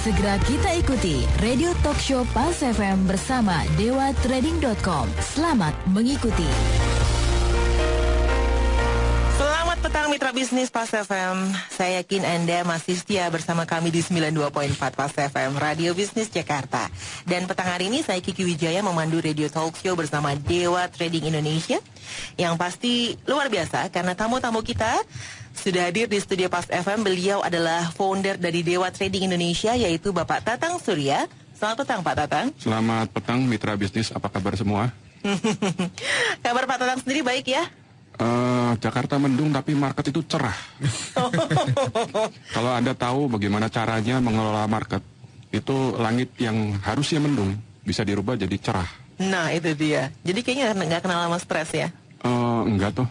Segera kita ikuti Radio Talk Show Pas FM bersama dewatrading.com. Selamat mengikuti. Selamat petang mitra bisnis Pas FM. Saya yakin Anda masih setia bersama kami di 92.4 Pas FM Radio Bisnis Jakarta. Dan petang hari ini saya Kiki Wijaya memandu Radio Talk Show bersama Dewa Trading Indonesia. Yang pasti luar biasa karena tamu-tamu kita sudah hadir di studio Pas FM. Beliau adalah founder dari Dewa Trading Indonesia, yaitu Bapak Tatang Surya. Selamat petang Pak Tatang. Selamat petang mitra bisnis, apa kabar semua? Kabar Pak Tatang sendiri baik ya? Jakarta mendung tapi market itu cerah. Kalau Anda tahu bagaimana caranya mengelola market, itu langit yang harusnya mendung bisa dirubah jadi cerah. Nah itu dia. Jadi kayaknya nggak kenal sama stres ya? Enggak tuh.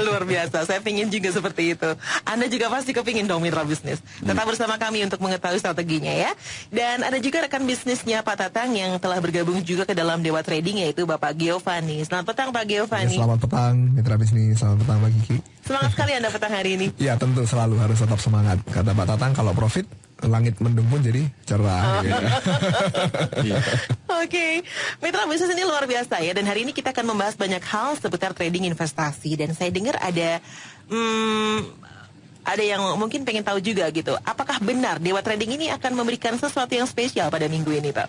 Luar biasa, saya pingin juga seperti itu. Anda juga pasti kepingin dong mitra bisnis. Tetap bersama kami untuk mengetahui strateginya ya. Dan ada juga rekan bisnisnya Pak Tatang yang telah bergabung juga ke dalam Dewa Trading, yaitu Bapak Giovanni. Selamat petang Pak Giovanni. Ya, selamat petang mitra bisnis, selamat petang Pak Kiki. Semangat sekali Anda petang hari ini. Ya tentu selalu harus tetap semangat. Kata Pak Tatang kalau profit, langit mendung pun jadi cerah. Oke, mitra bisnis ini luar biasa ya. Dan hari ini kita akan membahas banyak hal seputar trading investasi. Dan saya dengar ada yang mungkin pengen tahu juga gitu. Apakah benar Dewa Trading ini akan memberikan sesuatu yang spesial pada minggu ini, Pak?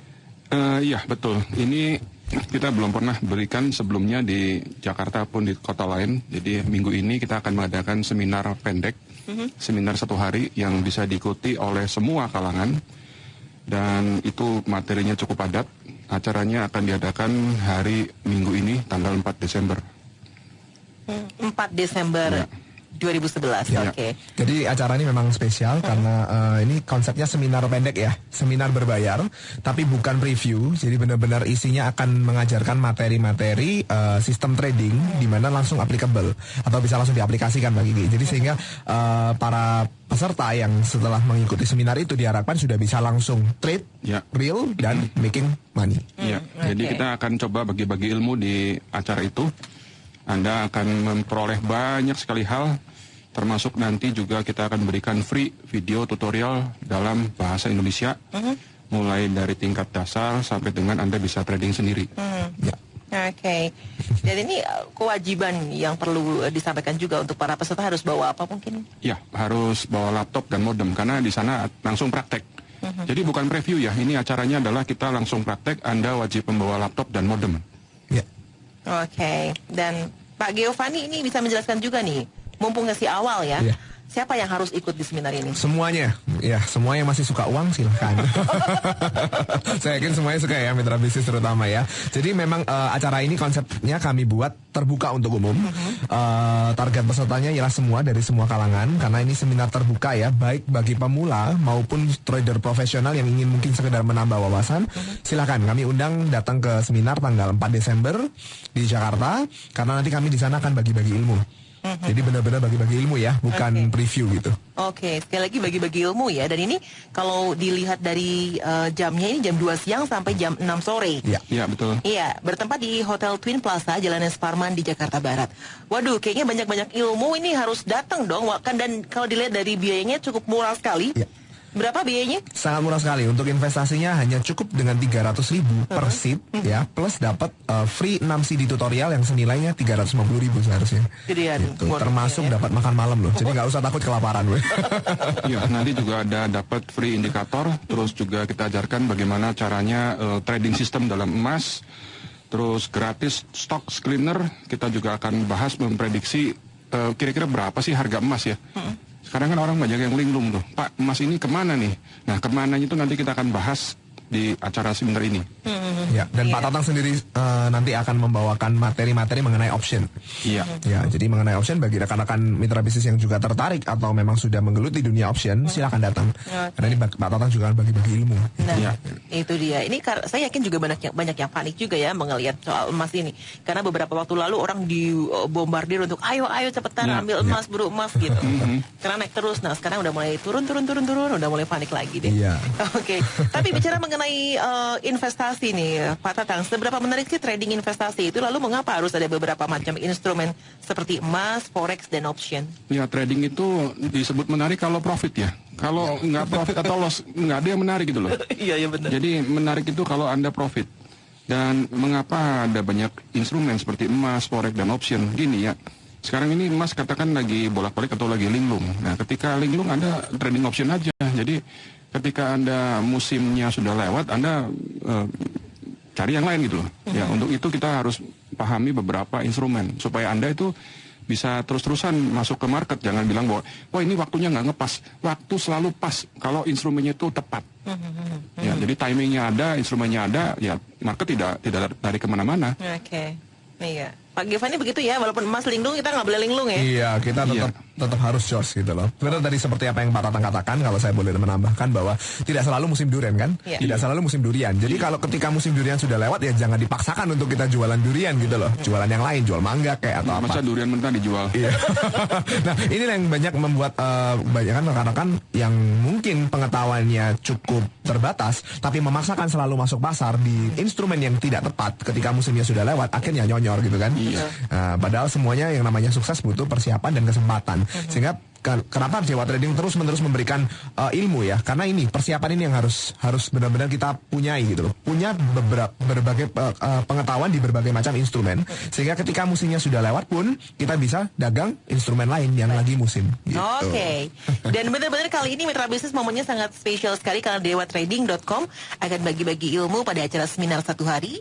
Iya betul. Ini kita belum pernah berikan sebelumnya di Jakarta pun di kota lain. Jadi minggu ini kita akan mengadakan seminar pendek, seminar 1 hari yang bisa diikuti oleh semua kalangan. Dan itu materinya cukup padat. Acaranya akan diadakan hari Minggu ini, tanggal 4 Desember. 4 Desember. Ya. 2011, ya. Oke. Jadi acara ini memang spesial karena ini konsepnya seminar pendek ya, seminar berbayar, tapi bukan preview. Jadi benar-benar isinya akan mengajarkan materi-materi sistem trading di mana langsung applicable atau bisa langsung diaplikasikan bagi Jadi sehingga para peserta yang setelah mengikuti seminar itu diharapkan sudah bisa langsung trade real dan making money. Ya. Jadi kita akan coba bagi-bagi ilmu di acara itu. Anda akan memperoleh banyak sekali hal, termasuk nanti juga kita akan berikan free video tutorial dalam bahasa Indonesia, mulai dari tingkat dasar sampai dengan Anda bisa trading sendiri. Ya. Oke. Dan ini kewajiban yang perlu disampaikan juga untuk para peserta, harus bawa apa mungkin? Ya, harus bawa laptop dan modem, karena di sana langsung praktek. Jadi bukan preview ya, ini acaranya adalah kita langsung praktek, Anda wajib membawa laptop dan modem. Ya. Oke, dan Pak Giovanni ini bisa menjelaskan juga nih, mumpung ngasih awal ya, siapa yang harus ikut di seminar ini? Semuanya, ya semua yang masih suka uang silahkan. Saya yakin semuanya suka ya, mitra bisnis terutama ya. Jadi memang acara ini konsepnya kami buat terbuka untuk umum. Target pesertanya ialah semua dari semua kalangan, karena ini seminar terbuka ya, baik bagi pemula maupun trader profesional yang ingin mungkin sekedar menambah wawasan. Silakan kami undang datang ke seminar tanggal 4 Desember di Jakarta, karena nanti kami di sana akan bagi-bagi ilmu. Jadi benar-benar bagi-bagi ilmu ya, bukan preview gitu. Oke, sekali lagi bagi-bagi ilmu ya. Dan ini kalau dilihat dari jamnya, ini jam 2 siang sampai jam 6 sore. Iya, betul. Iya, bertempat di Hotel Twin Plaza, Jalan Esparman di Jakarta Barat. Waduh, kayaknya banyak-banyak ilmu ini harus datang dong. Dan kalau dilihat dari biayanya cukup murah sekali. Ya. Berapa biayanya? Sangat murah sekali. Untuk investasinya hanya cukup dengan 300.000 per seat ya, plus dapat free 6 CD tutorial yang senilainya 350.000 seharusnya. Gedean. Gitu. Termasuk dapat makan malam loh. Jadi nggak usah takut kelaparan. Iya, nanti juga ada dapat free indikator. Terus juga kita ajarkan bagaimana caranya trading system dalam emas. Terus gratis stock screener. Kita juga akan bahas memprediksi kira-kira berapa sih harga emas ya. Sekarang kan orang banyak yang linglung tuh, Pak, emas ini kemana nih? Nah, kemananya itu nanti kita akan bahas di acara seminar ini. Ya, dan Pak Tatang sendiri nanti akan membawakan materi-materi mengenai option. Iya. Ya, jadi mengenai option bagi rekan-rekan mitra bisnis yang juga tertarik atau memang sudah menggeluti dunia option, silakan datang. Karena ini Pak Tatang juga akan bagi-bagi ilmu. Nah, itu dia. Ini saya yakin juga banyak yang panik juga ya melihat soal emas ini. Karena beberapa waktu lalu orang dibombardir untuk ayo cepetan ambil emas, buru emas gitu. Karena naik terus. Nah, sekarang udah mulai turun, udah mulai panik lagi deh. Iya. Oke. Tapi bicara mengenai mengenai investasi nih, Pak Tatang, seberapa menarik sih trading investasi itu? Lalu mengapa harus ada beberapa macam instrumen seperti emas, forex, dan option? Ya, trading itu disebut menarik kalau profit ya. Kalau nggak profit atau loss, nggak ada yang menarik gitu loh. Iya, benar. Jadi menarik itu kalau Anda profit. Dan mengapa ada banyak instrumen seperti emas, forex, dan option? Gini ya, sekarang ini emas katakan lagi bolak-balik atau lagi linglung. Nah, ketika linglung Anda trading option aja. Jadi ketika Anda musimnya sudah lewat, Anda cari yang lain gitu loh. Ya, untuk itu kita harus pahami beberapa instrumen supaya Anda itu bisa terus-terusan masuk ke market. Jangan bilang bahwa, wah ini waktunya nggak ngepas. Waktu selalu pas kalau instrumennya itu tepat. Ya, jadi timingnya ada, instrumennya ada, ya market tidak dari kemana-mana. Oke. Iya. Pak Giovanni begitu ya, walaupun emas linglung kita nggak boleh linglung ya. Iya, kita tetap harus jos gitu loh. Benar tadi seperti apa yang Pak Tatang katakan, kalau saya boleh menambahkan bahwa tidak selalu musim durian kan? Iya. Tidak selalu musim durian. Jadi kalau ketika musim durian sudah lewat ya jangan dipaksakan untuk kita jualan durian gitu loh. Jualan yang lain, jual mangga kayak atau apa. Masa durian mentah dijual? Iya. Nah, ini yang banyak membuat banyak kan rekan-rekan yang mungkin pengetahuannya cukup terbatas, tapi memaksakan selalu masuk pasar di instrumen yang tidak tepat ketika musimnya sudah lewat, akhirnya nyonyor gitu kan? Iya. Padahal semuanya yang namanya sukses butuh persiapan dan kesempatan. Sehingga kenapa Dewa Trading terus-menerus memberikan ilmu ya? Karena ini persiapan ini yang harus benar-benar kita punyai gitu loh. Punya berbagai pengetahuan di berbagai macam instrumen, sehingga ketika musimnya sudah lewat pun kita bisa dagang instrumen lain yang lagi musim. Gitu. Oke. Dan benar-benar kali ini Mitra Bisnis momennya sangat spesial sekali karena dewatrading.com akan bagi-bagi ilmu pada acara seminar 1 hari.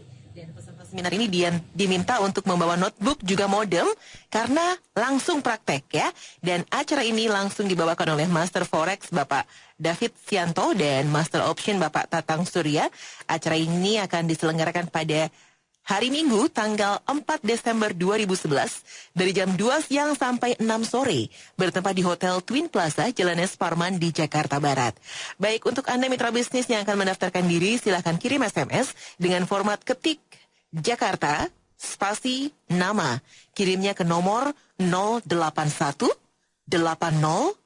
Seminar ini diminta untuk membawa notebook juga modem karena langsung praktek ya. Dan acara ini langsung dibawakan oleh Master Forex Bapak David Sianto dan Master Option Bapak Tatang Surya. Acara ini akan diselenggarakan pada hari Minggu tanggal 4 Desember 2011 dari jam 2 siang sampai 6 sore bertempat di Hotel Twin Plaza Jalan S. Parman di Jakarta Barat. Baik, untuk Anda mitra bisnis yang akan mendaftarkan diri silahkan kirim SMS dengan format ketik Jakarta, spasi, nama. Kirimnya ke nomor 081 80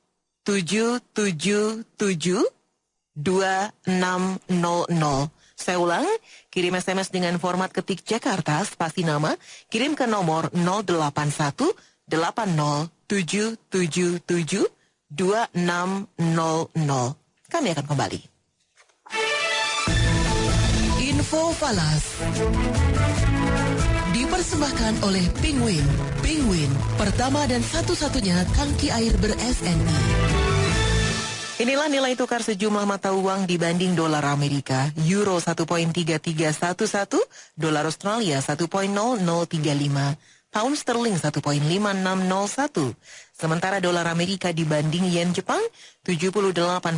777 2600. Saya ulang, kirim SMS dengan format ketik Jakarta, spasi nama. Kirim ke nomor 081 80 777 2600. Kami akan kembali. Info Falas dipersembahkan oleh Penguin. Penguin, pertama dan satu-satunya tangki air ber-SNI. Inilah nilai tukar sejumlah mata uang dibanding dolar Amerika. Euro 1.3311, dolar Australia 1.0035, pound sterling 1.5601. Sementara dolar Amerika dibanding yen Jepang 78.04,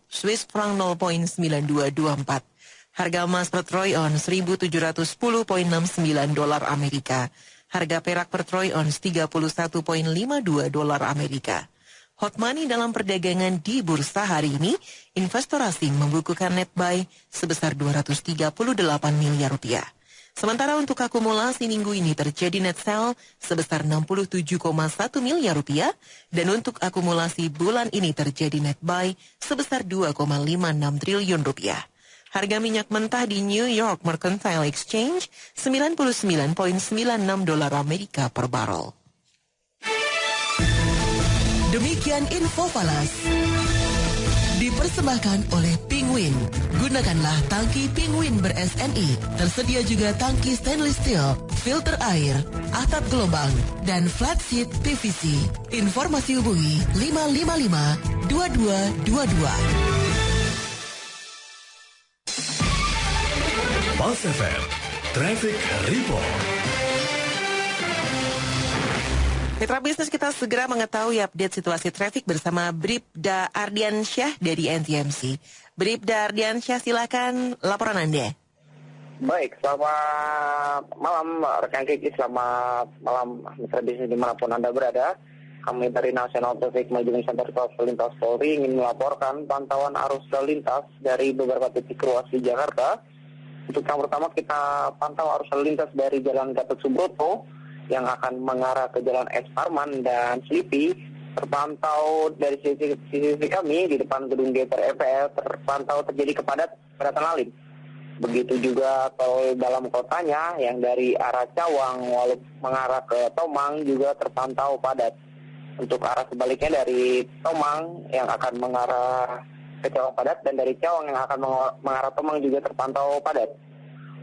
Swiss franc 0.9224. Harga emas per troy ounce 1.710.69 dolar Amerika. Harga perak per troy ounce 31.52 dolar Amerika. Hot money dalam perdagangan di bursa hari ini, investor asing membukukan net buy sebesar 238 miliar rupiah. Sementara untuk akumulasi minggu ini terjadi net sell sebesar 67,1 miliar rupiah dan untuk akumulasi bulan ini terjadi net buy sebesar 2,56 triliun rupiah. Harga minyak mentah di New York Mercantile Exchange 99.96 dolar Amerika per barrel. Demikian Info Falas dipersembahkan oleh Penguin. Gunakanlah tangki Penguin ber-SNI. Tersedia juga tangki stainless steel, filter air, atap gelombang, dan flat sheet PVC. Informasi hubungi 555 2222. Pas FM Traffic Report. Mitra bisnis kita segera mengetahui update situasi traffic bersama Bribda Ardiansyah dari NTMC. Bribda Ardiansyah, silakan laporan Anda. Baik, selamat malam rekan Kiki, selamat malam mitra bisnis dimanapun Anda berada. Kami dari National Traffic Management Center Lalu Lintas Polri ingin melaporkan pantauan arus lalu lintas dari beberapa titik ruas di Jakarta. Untuk yang pertama kita pantau arus lalu lintas dari Jalan Gatot Subroto yang akan mengarah ke Jalan S. Parman dan Slipi terpantau dari sisi kami di depan gedung DPR MPR terpantau terjadi kepadatan lalu. Begitu juga tol dalam kotanya yang dari arah Cawang walaupun mengarah ke Tomang juga terpantau padat. Untuk arah sebaliknya dari Tomang yang akan mengarah ke Cawang padat dan dari Cawang yang akan mengarah Tomang juga terpantau padat.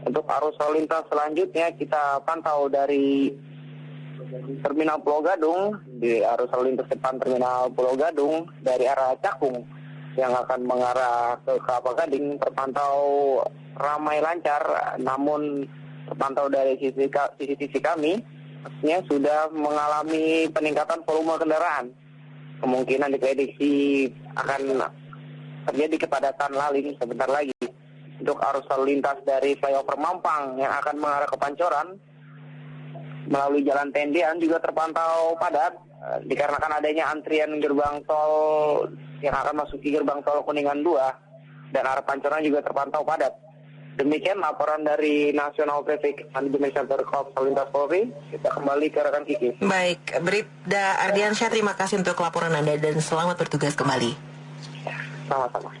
Untuk arus lalu lintas selanjutnya kita pantau dari Terminal Pulau Gadung, di arus lalu lintas depan Terminal Pulau Gadung dari arah Cakung yang akan mengarah ke Kelapa Gading terpantau ramai lancar, namun terpantau dari sisi kami artinya sudah mengalami peningkatan volume kendaraan. Kemungkinan diprediksi akan terjadi kepadatan lalu sebentar lagi. Untuk arus lalu lintas dari flyover Mampang yang akan mengarah ke Pancoran melalui Jalan Tendian juga terpantau padat dikarenakan adanya antrian gerbang tol yang akan masuki gerbang tol Kuningan 2 dan arah Pancoran juga terpantau padat. Demikian laporan dari National Traffic Management Center Korps Lalu Lintas Polri. Kita kembali ke rekan Kiki. Baik, Bribda Ardiansyah, terima kasih untuk laporan Anda dan selamat bertugas kembali. Sama-sama.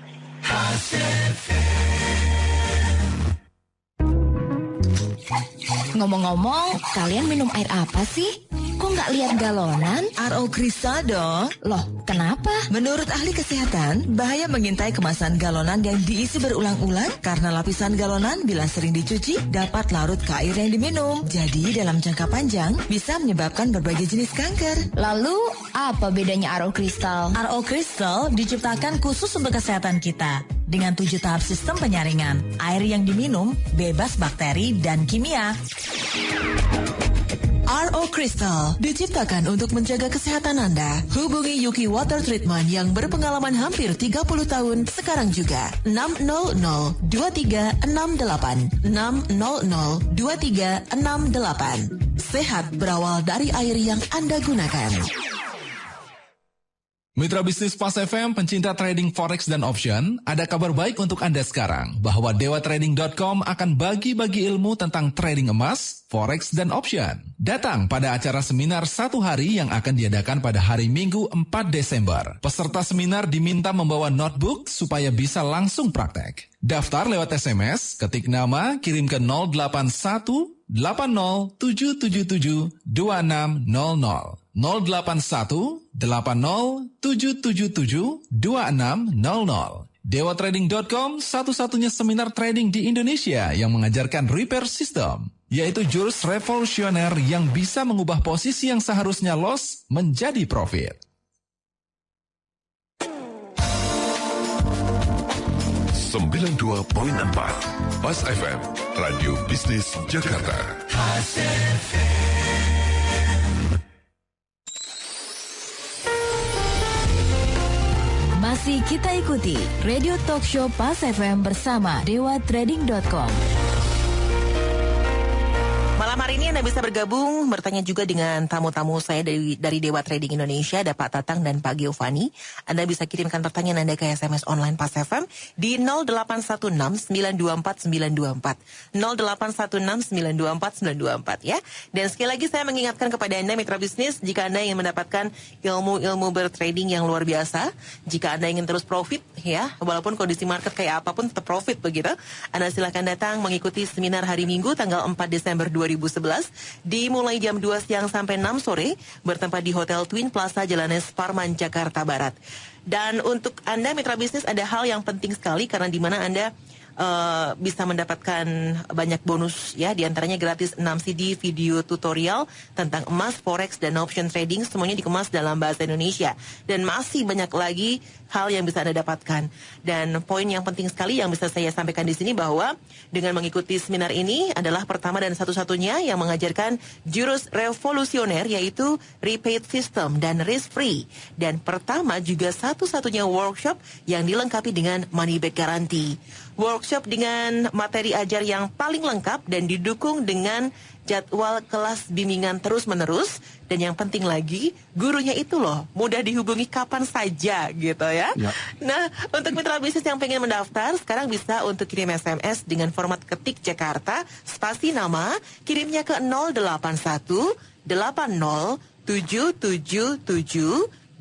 Ngomong-ngomong, kalian minum air apa sih? Kok nggak lihat galonan? RO Crystal dong. Loh, kenapa? Menurut ahli kesehatan, bahaya mengintai kemasan galonan yang diisi berulang-ulang karena lapisan galonan bila sering dicuci dapat larut ke air yang diminum. Jadi dalam jangka panjang bisa menyebabkan berbagai jenis kanker. Lalu, apa bedanya RO Crystal? RO Crystal diciptakan khusus untuk kesehatan kita. Dengan 7 tahap sistem penyaringan, air yang diminum bebas bakteri dan kimia. RO Crystal diciptakan untuk menjaga kesehatan Anda. Hubungi Yuki Water Treatment yang berpengalaman hampir 30 tahun sekarang juga. 600-2368 600-2368. Sehat berawal dari air yang Anda gunakan. Mitra bisnis Pas FM, pencinta trading forex dan option, ada kabar baik untuk Anda sekarang bahwa dewatrading.com akan bagi-bagi ilmu tentang trading emas, forex, dan option. Datang pada acara seminar 1 hari yang akan diadakan pada hari Minggu 4 Desember. Peserta seminar diminta membawa notebook supaya bisa langsung praktek. Daftar lewat SMS, ketik nama, kirim ke 081 80 777 2600. 081 80 777 2600. Dewatrading.com satu-satunya seminar trading di Indonesia yang mengajarkan repair system, yaitu jurus revolusioner yang bisa mengubah posisi yang seharusnya loss menjadi profit. 92.4 Pas FM, Radio Bisnis Jakarta. Masih kita ikuti Radio Talk Show Pas FM bersama dewatrading.com. Malam hari ini Anda bisa bergabung, bertanya juga dengan tamu-tamu saya dari Dewa Trading Indonesia, ada Pak Tatang dan Pak Giovanni. Anda bisa kirimkan pertanyaan Anda ke SMS online Pas FM di 0816-924-924. 0816-924-924 ya. Dan sekali lagi saya mengingatkan kepada Anda mitra bisnis, jika Anda ingin mendapatkan ilmu-ilmu bertrading yang luar biasa, jika Anda ingin terus profit ya, walaupun kondisi market kayak apapun tetap profit begitu, Anda silakan datang mengikuti seminar hari Minggu tanggal 4 Desember 2011 dimulai jam 2 siang sampai 6 sore bertempat di Hotel Twin Plaza Jalanes Parman, Jakarta Barat. Dan untuk Anda mitra bisnis ada hal yang penting sekali karena di mana Anda bisa mendapatkan banyak bonus ya, diantaranya gratis 6 CD video tutorial tentang emas, forex, dan option trading, semuanya dikemas dalam bahasa Indonesia. Dan masih banyak lagi hal yang bisa Anda dapatkan. Dan poin yang penting sekali yang bisa saya sampaikan di sini bahwa dengan mengikuti seminar ini adalah pertama dan satu-satunya yang mengajarkan jurus revolusioner yaitu repaid system dan risk free. Dan pertama juga satu-satunya workshop yang dilengkapi dengan money back guarantee. Workshop dengan materi ajar yang paling lengkap dan didukung dengan jadwal kelas bimbingan terus-menerus. Dan yang penting lagi, gurunya itu loh mudah dihubungi kapan saja gitu ya. Nah, untuk mitra bisnis yang pengen mendaftar, sekarang bisa untuk kirim SMS dengan format ketik Jakarta, spasi nama, kirimnya ke 081 80 777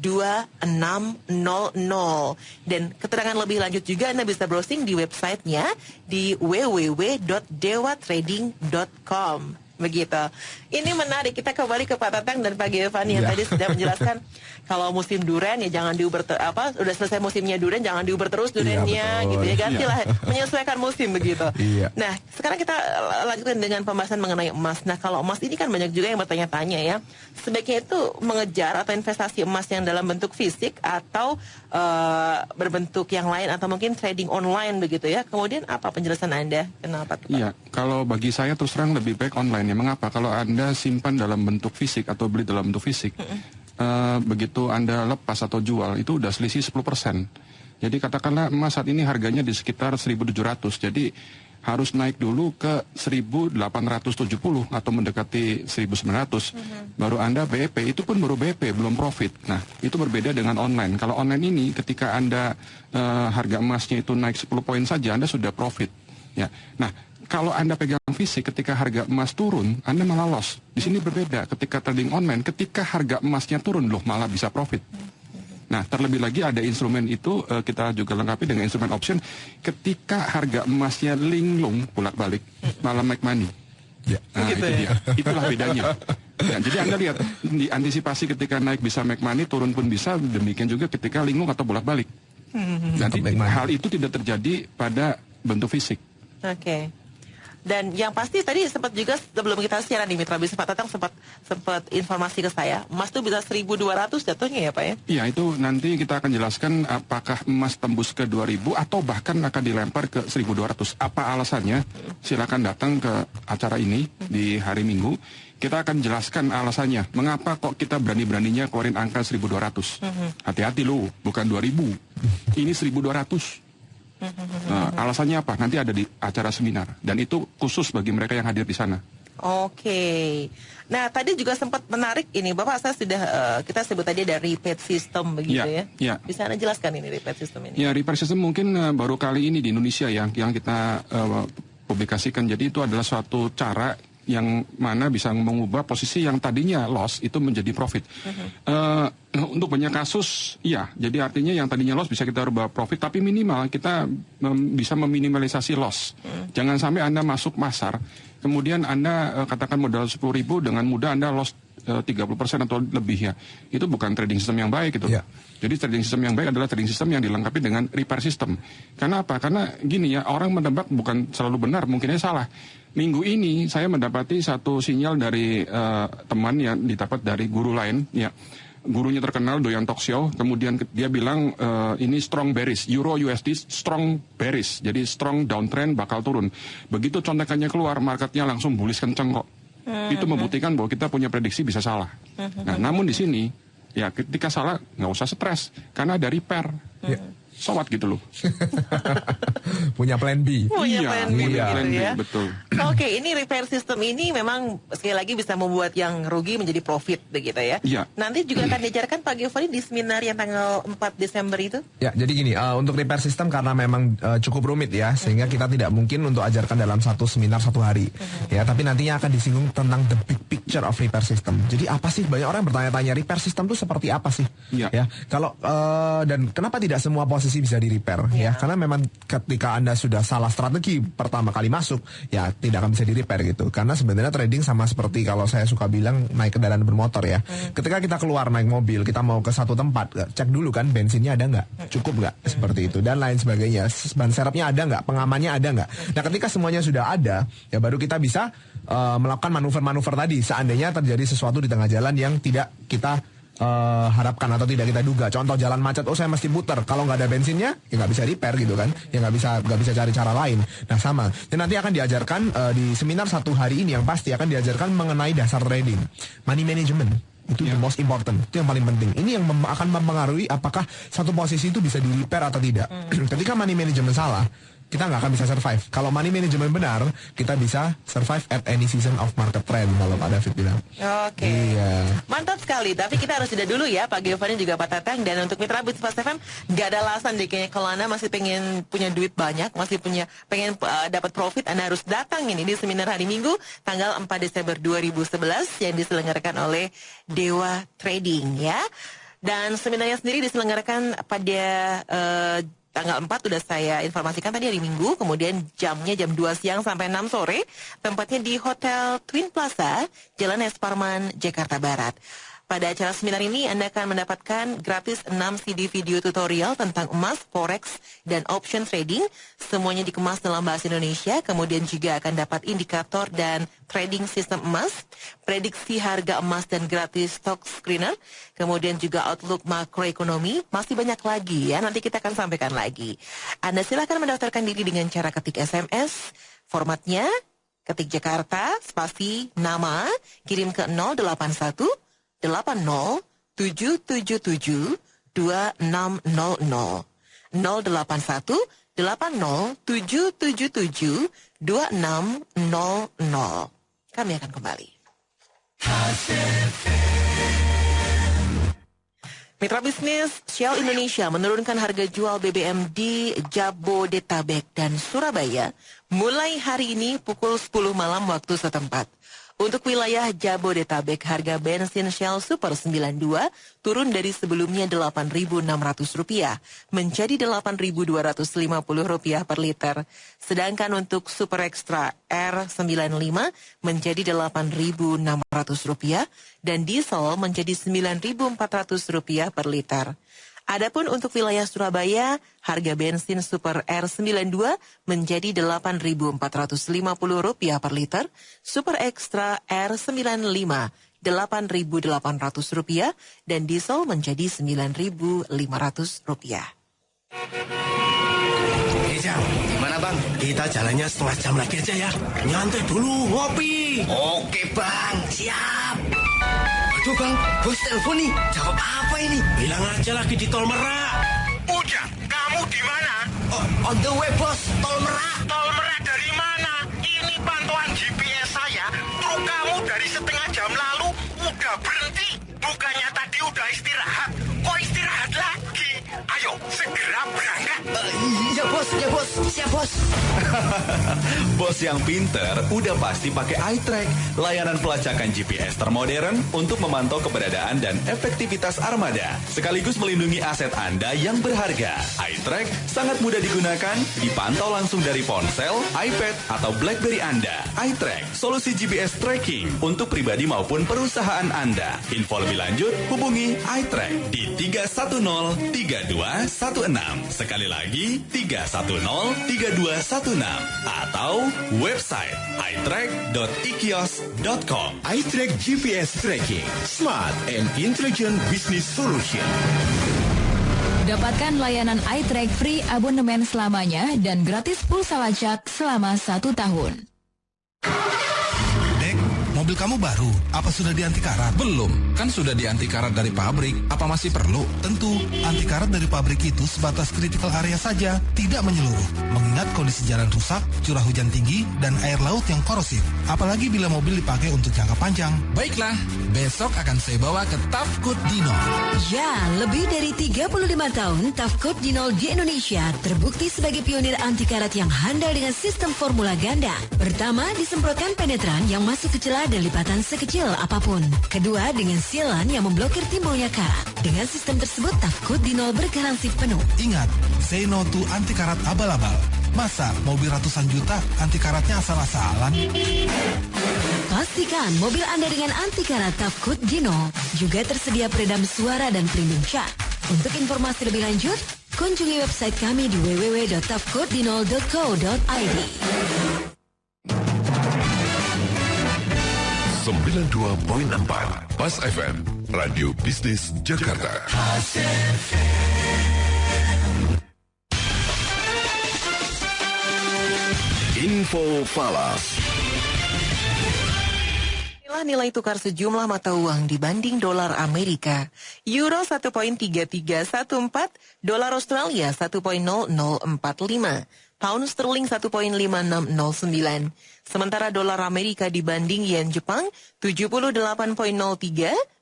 Dan keterangan lebih lanjut juga Anda bisa browsing di websitenya di www.dewatrading.com. Begitu. Ini menarik. Kita kembali ke Pak Tatang dan Pak Gevan yang tadi sudah menjelaskan kalau musim durian ya jangan diuber udah selesai musimnya durian jangan diuber terus duriannya gitu ya. Gantilah menyesuaikan musim begitu. Nah, sekarang kita lanjutkan dengan pembahasan mengenai emas. Nah, kalau emas ini kan banyak juga yang bertanya-tanya ya. Sebaiknya itu mengejar atau investasi emas yang dalam bentuk fisik atau berbentuk yang lain atau mungkin trading online begitu ya. Kemudian apa penjelasan Anda? Kenapa? Iya, kalau bagi saya terus terang lebih baik online. Mengapa? Kalau Anda simpan dalam bentuk fisik atau beli dalam bentuk fisik, begitu Anda lepas atau jual, itu udah selisih 10%. Jadi katakanlah emas saat ini harganya di sekitar 1.700, jadi harus naik dulu ke 1.870 atau mendekati 1.900, baru Anda BEP, itu pun baru BEP, belum profit. Nah, itu berbeda dengan online. Kalau online ini, ketika Anda harga emasnya itu naik 10 poin saja, Anda sudah profit. Ya, nah, kalau Anda pegang fisik, ketika harga emas turun, Anda malah loss. Di sini berbeda. Ketika trading online, ketika harga emasnya turun, loh malah bisa profit. Nah, terlebih lagi ada instrumen itu, kita juga lengkapi dengan instrumen option. Ketika harga emasnya linglung, bolak-balik, malah make money. Nah, itu dia. Itulah bedanya. Ya, jadi Anda lihat, diantisipasi ketika naik bisa make money, turun pun bisa, demikian juga ketika linglung atau bolak-balik. Dan hal itu tidak terjadi pada bentuk fisik. Oke. Dan yang pasti tadi sempat juga sebelum kita siaran di Mitra Bisnis Pak Tatang sempat informasi ke saya, emas itu bisa 1.200 jatuhnya ya Pak ya? Iya, itu nanti kita akan jelaskan apakah emas tembus ke 2.000 atau bahkan akan dilempar ke 1.200. Apa alasannya? Silakan datang ke acara ini di hari Minggu. Kita akan jelaskan alasannya. Mengapa kok kita berani-beraninya keluarin angka 1.200? Hati-hati loh, bukan 2.000. Ini 1.200. Nah, alasannya apa? Nanti ada di acara seminar dan itu khusus bagi mereka yang hadir di sana. Oke. Nah, tadi juga sempat menarik ini, Bapak saya sudah kita sebut tadi ada repair system begitu ya. Bisa Anda jelaskan ini repair system ini? Ya, repair system mungkin baru kali ini di Indonesia yang kita publikasikan. Jadi itu adalah suatu cara yang mana bisa mengubah posisi yang tadinya loss itu menjadi profit. Untuk banyak kasus, iya. Jadi artinya yang tadinya loss bisa kita rubah profit, tapi minimal kita bisa meminimalisasi loss. Jangan sampai Anda masuk pasar, kemudian Anda katakan modal 10.000 dengan mudah Anda loss 30% atau lebih ya. Itu bukan trading system yang baik gitu. Jadi trading system yang baik adalah trading system yang dilengkapi dengan repair system. Karena apa? Karena gini ya, orang menebak bukan selalu benar, mungkinnya salah. Minggu ini saya mendapati satu sinyal dari teman yang didapat dari guru lain ya. Gurunya terkenal doyan talk show, kemudian dia bilang ini strong bearish, Euro USD strong bearish, jadi strong downtrend bakal turun. Begitu contekannya keluar, marketnya langsung bullish kenceng kok. Itu membuktikan bahwa kita punya prediksi bisa salah. Nah, namun di sini ya ketika salah nggak usah stres karena ada repair. Sowat gitu loh. Punya plan B. Punya plan B, ya. Betul. Oke, ini repair system ini memang sekali lagi bisa membuat yang rugi menjadi profit begitu ya. Iya. Nanti juga akan diajarkan Pak Giovanni di seminar yang tanggal 4 Desember itu. Ya, jadi gini, untuk repair system karena memang cukup rumit ya, sehingga kita tidak mungkin untuk ajarkan dalam satu seminar satu hari. Ya, tapi nantinya akan disinggung tentang the big picture of repair system. Jadi apa sih, banyak orang bertanya-tanya repair system itu seperti apa sih? Ya. Kalau dan kenapa tidak semua posisi bisa di repair ya, karena memang ketika Anda sudah salah strategi pertama kali masuk ya tidak akan bisa di repair gitu, karena sebenarnya trading sama seperti kalau saya suka bilang naik kendaraan bermotor ya. Ketika kita keluar naik mobil, kita mau ke satu tempat, cek dulu kan bensinnya ada nggak, cukup nggak, seperti itu dan lain sebagainya, ban serepnya ada nggak, pengamannya ada nggak. Nah, ketika semuanya sudah ada ya baru kita bisa melakukan manuver-manuver tadi seandainya terjadi sesuatu di tengah jalan yang tidak kita harapkan atau tidak kita duga. Contoh jalan macet, oh saya mesti putar. Kalau nggak ada bensinnya, ya nggak bisa repair gitu kan. Ya nggak bisa cari cara lain. Nah sama. Dan nanti akan diajarkan di seminar satu hari ini yang pasti akan diajarkan mengenai dasar trading, money management. Itu the most important, itu yang paling penting. Ini yang akan mempengaruhi apakah satu posisi itu bisa di repair atau tidak. Ketika money management salah, kita nggak akan bisa survive. Kalau money management benar, kita bisa survive at any season of market trend, kalau Pak David bilang. Oke. Iya. Mantap sekali. Tapi kita harus jeda dulu ya, Pak Giovanni juga Pak Tatang. Dan untuk Mitra Bisnis Fast FM, nggak ada alasan deh kayaknya kalau Anda masih pengen punya duit banyak, masih pengen dapat profit, Anda harus datang ini di seminar hari Minggu, tanggal 4 Desember 2011 yang diselenggarakan oleh Dewa Trading ya. Dan seminarnya sendiri diselenggarakan pada tanggal 4 sudah saya informasikan tadi hari Minggu, kemudian jamnya jam 2 siang sampai 6 sore, tempatnya di Hotel Twin Plaza, Jalan S. Parman, Jakarta Barat. Pada acara seminar ini Anda akan mendapatkan gratis 6 CD video tutorial tentang emas, forex, dan option trading. Semuanya dikemas dalam bahasa Indonesia, kemudian juga akan dapat indikator dan trading sistem emas, prediksi harga emas dan gratis stock screener, kemudian juga outlook makroekonomi, masih banyak lagi ya, nanti kita akan sampaikan lagi. Anda silakan mendaftarkan diri dengan cara ketik SMS, formatnya ketik Jakarta, spasi, nama, kirim ke 081 80 777 2600 081 80 777 2600. Kami akan kembali. Mitra bisnis, Shell Indonesia menurunkan harga jual BBM di Jabodetabek dan Surabaya mulai hari ini pukul 10 malam waktu setempat. Untuk wilayah Jabodetabek, harga bensin Shell Super 92 turun dari sebelumnya Rp8.600 menjadi Rp8.250 per liter. Sedangkan untuk Super Extra R95 menjadi Rp8.600 dan diesel menjadi Rp9.400 per liter. Adapun untuk wilayah Surabaya, harga bensin Super R92 menjadi Rp8.450 per liter, Super Extra R95 Rp8.800 dan diesel menjadi Rp9.500. Jam, gimana bang? Kita jalannya setengah jam lagi aja ya. Nyantai dulu, ngopi. Oke bang, siap. Aduh bang, bos telepon nih. Jawab apa ini? Bilang aja lagi di Tol Merak. Udah, kamu di mana? Oh, on the way bos, Tol Merak. Tol Merak dari mana? Ini pantauan GPS saya. Truk kamu dari setengah jam lalu udah berhenti. Bukannya tadi udah istirahat. Kok istirahat lagi? Ayo, segera berangkat. Iya bos, siap bos. Bos yang pinter udah pasti pakai iTrack, layanan pelacakan GPS termodern untuk memantau keberadaan dan efektivitas armada, sekaligus melindungi aset Anda yang berharga. iTrack sangat mudah digunakan, dipantau langsung dari ponsel, iPad, atau BlackBerry Anda. iTrack, solusi GPS tracking untuk pribadi maupun perusahaan Anda. Info lebih lanjut, hubungi iTrack di 310-3216. Sekali lagi, 310-3216 atau website iTrack.ikios.com. iTrack GPS Tracking, Smart and Intelligent Business Solution. Dapatkan layanan iTrack free abonemen selamanya dan gratis pulsa lacak selama 1 tahun. Mobil kamu baru? Apa sudah di-anti karat? Belum, kan sudah di-anti karat dari pabrik. Apa masih perlu? Tentu, anti karat dari pabrik itu sebatas critical area saja, tidak menyeluruh. Mengingat kondisi jalan rusak, curah hujan tinggi, dan air laut yang korosif. Apalagi bila mobil dipakai untuk jangka panjang. Baiklah, besok akan saya bawa ke Tafkut Dinol. Ya, lebih dari 35 tahun Tafkut Dinol di Indonesia terbukti sebagai pionir anti karat yang handal dengan sistem formula ganda. Pertama, disemprotkan penetran yang masuk ke celah dan lipatan sekecil apapun. Kedua, dengan sealan yang memblokir timbulnya karat. Dengan sistem tersebut, Tafkut Dinol bergaransi penuh. Ingat, say no to anti karat abal-abal. Masa mobil ratusan juta anti karatnya asal-asalan? Pastikan mobil Anda dengan anti karat Tafkut Dinol. Juga tersedia peredam suara dan pelindung cat. Untuk informasi lebih lanjut, kunjungi website kami di www.tafkutdinol.co.id. 92.4 Pas FM, Radio Bisnis Jakarta. Info Falas. Inilah nilai tukar sejumlah mata uang dibanding dolar Amerika. Euro 1.3314, dolar Australia 1.0045, pound sterling 1.5609. Sementara dolar Amerika dibanding yen Jepang 78.03,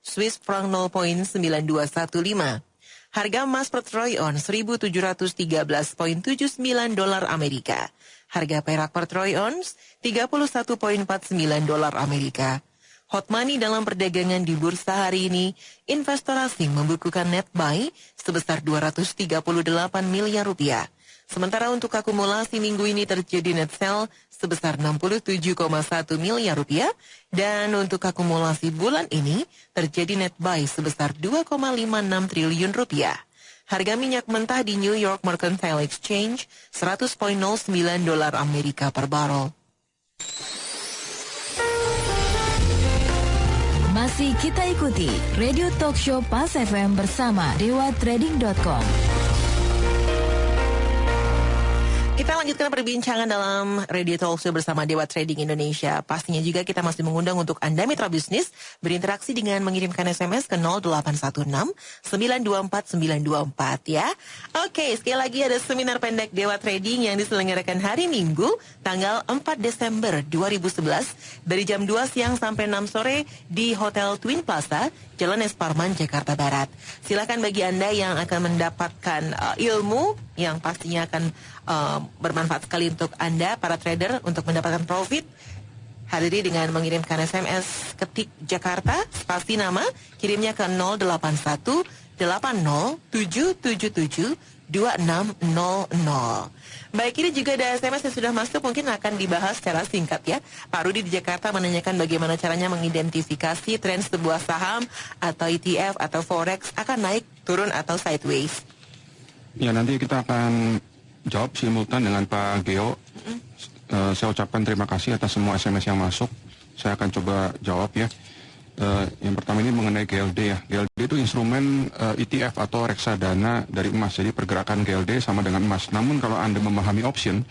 Swiss franc 0.9215. Harga emas per troy ounce 1.713.79 dolar Amerika. Harga perak per troy ounce 31.49 dolar Amerika. Hot money dalam perdagangan di bursa hari ini, investor asing membukukan net buy sebesar 238 miliar rupiah. Sementara untuk akumulasi minggu ini terjadi net sell sebesar 67,1 miliar rupiah. Dan untuk akumulasi bulan ini terjadi net buy sebesar 2,56 triliun rupiah. Harga minyak mentah di New York Mercantile Exchange $100.09 Amerika per barrel. Masih kita ikuti Radio Talk Show Pas FM bersama dewatrading.com. Kita lanjutkan perbincangan dalam Radio Talk Show bersama Dewa Trading Indonesia. Pastinya juga kita masih mengundang untuk Anda mitra bisnis berinteraksi dengan mengirimkan SMS ke 0816 924 924 ya. Oke, sekali lagi ada seminar pendek Dewa Trading yang diselenggarakan hari Minggu tanggal 4 Desember 2011 dari jam 2 siang sampai 6 sore di Hotel Twin Plaza, Jalan Es Parman, Jakarta Barat. Silakan bagi Anda yang akan mendapatkan ilmu yang pastinya akan bermanfaat sekali untuk Anda, para trader, untuk mendapatkan profit. Hadiri dengan mengirimkan SMS, ketik Jakarta, spasi nama, kirimnya ke 081 80777 2600. Baik, ini juga ada SMS yang sudah masuk, mungkin akan dibahas secara singkat ya. Pak Rudi di Jakarta menanyakan bagaimana caranya mengidentifikasi tren sebuah saham atau ETF atau Forex akan naik, turun atau sideways. Ya, nanti kita akan jawab simultan dengan Pak Geo. Saya ucapkan terima kasih atas semua SMS yang masuk. Saya akan coba jawab ya. Yang pertama ini mengenai GLD ya. GLD itu instrumen ETF atau reksadana dari emas. Jadi pergerakan GLD sama dengan emas. Namun kalau Anda memahami option,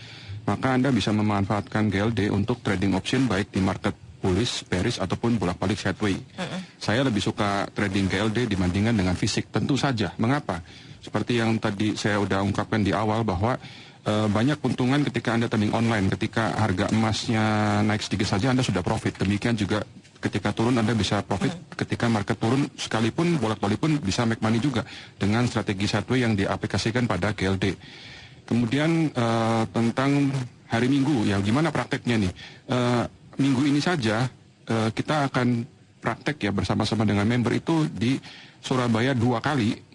maka Anda bisa memanfaatkan GLD untuk trading option baik di market bullish, bearish ataupun bolak-balik sideways. Saya lebih suka trading GLD dibandingkan dengan fisik. Tentu saja. Mengapa? Seperti yang tadi saya udah ungkapkan di awal bahwa banyak keuntungan ketika Anda trading online. Ketika harga emasnya naik sedikit saja Anda sudah profit. Demikian juga ketika turun Anda bisa profit. Ketika market turun sekalipun bolak-balik pun bisa make money juga dengan strategi sideways yang diaplikasikan pada GLD. Kemudian tentang hari Minggu ya, gimana prakteknya nih? Minggu ini saja kita akan praktek ya bersama-sama dengan member itu di Surabaya 2 kali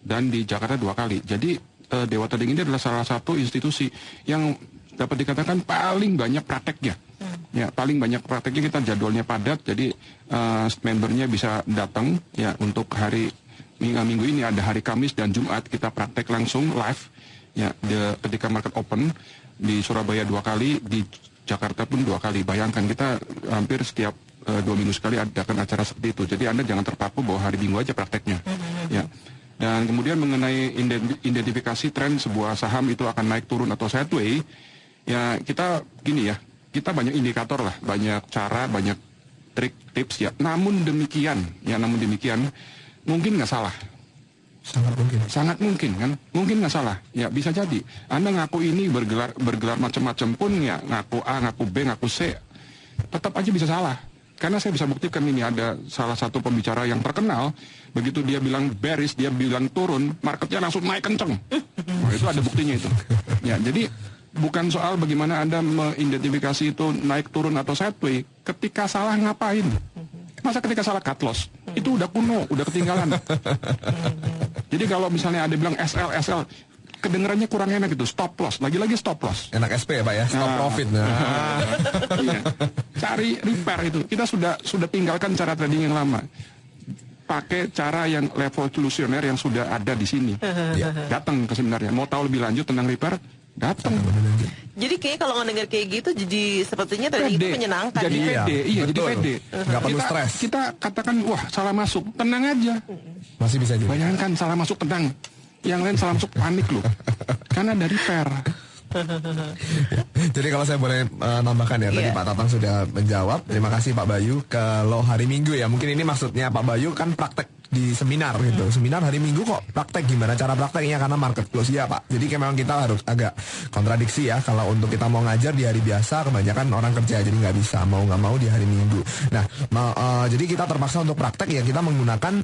dan di Jakarta 2 kali. Jadi Dewa Trading ini adalah salah satu institusi yang dapat dikatakan paling banyak prakteknya. Ya, paling banyak prakteknya, kita jadwalnya padat, jadi membernya bisa datang ya untuk hari minggu ini ada hari Kamis dan Jumat kita praktek langsung live ya ketika market open di Surabaya 2 kali, di Jakarta pun 2 kali. Bayangkan kita hampir setiap 2 minggu sekali adakan acara seperti itu. Jadi Anda jangan terpaku bahwa hari Minggu aja prakteknya. Ya. Dan kemudian mengenai identifikasi tren sebuah saham itu akan naik turun atau sideways, ya kita gini ya, kita banyak indikator lah, banyak cara, banyak trik, tips ya. Namun demikian, mungkin nggak salah. Sangat mungkin kan, mungkin nggak salah. Ya bisa jadi. Anda ngaku ini bergelar macam-macam pun ya, ngaku A, ngaku B, ngaku C, tetap aja bisa salah. Karena saya bisa buktikan ini ada salah satu pembicara yang terkenal, begitu dia bilang bearish, dia bilang turun, marketnya langsung naik kenceng. Nah, itu ada buktinya itu. Ya, jadi bukan soal bagaimana Anda mengidentifikasi itu naik turun atau sideways. Ketika salah ngapain? Masa ketika salah cut loss? Itu udah kuno, udah ketinggalan. Jadi kalau misalnya ada bilang SL, kedengarannya kurang enak gitu, stop loss, lagi-lagi stop loss. Enak SP ya Pak ya, stop profit. Iya. Cari repair itu. Kita sudah tinggalkan cara trading yang lama. Pakai cara yang revolusioner yang sudah ada di sini. Datang ke seminarnya. Mau tahu lebih lanjut tentang repair? Datang. Jadi kayak kalau ngedengar kayak gitu, jadi sepertinya trading itu menyenangkan. Jadi ya? pede, iya jadi pede. Nggak perlu stres. Kita katakan, wah salah masuk, tenang aja. Masih bisa juga. Bayangkan salah masuk, tenang. Yang lain salah masuk, panik loh. Karena dari repair. Jadi kalau saya boleh nambahkan ya, tadi Pak Tatang sudah menjawab. Terima kasih Pak Bayu. Kalau hari Minggu ya, mungkin ini maksudnya Pak Bayu kan praktek di seminar gitu. Seminar hari Minggu kok praktek, gimana cara prakteknya, karena market close ya Pak. Jadi memang kita harus agak kontradiksi ya. Kalau untuk kita mau ngajar di hari biasa, kebanyakan orang kerja, jadi nggak bisa, mau nggak mau di hari Minggu. Nah, jadi kita terpaksa untuk praktek ya, kita menggunakan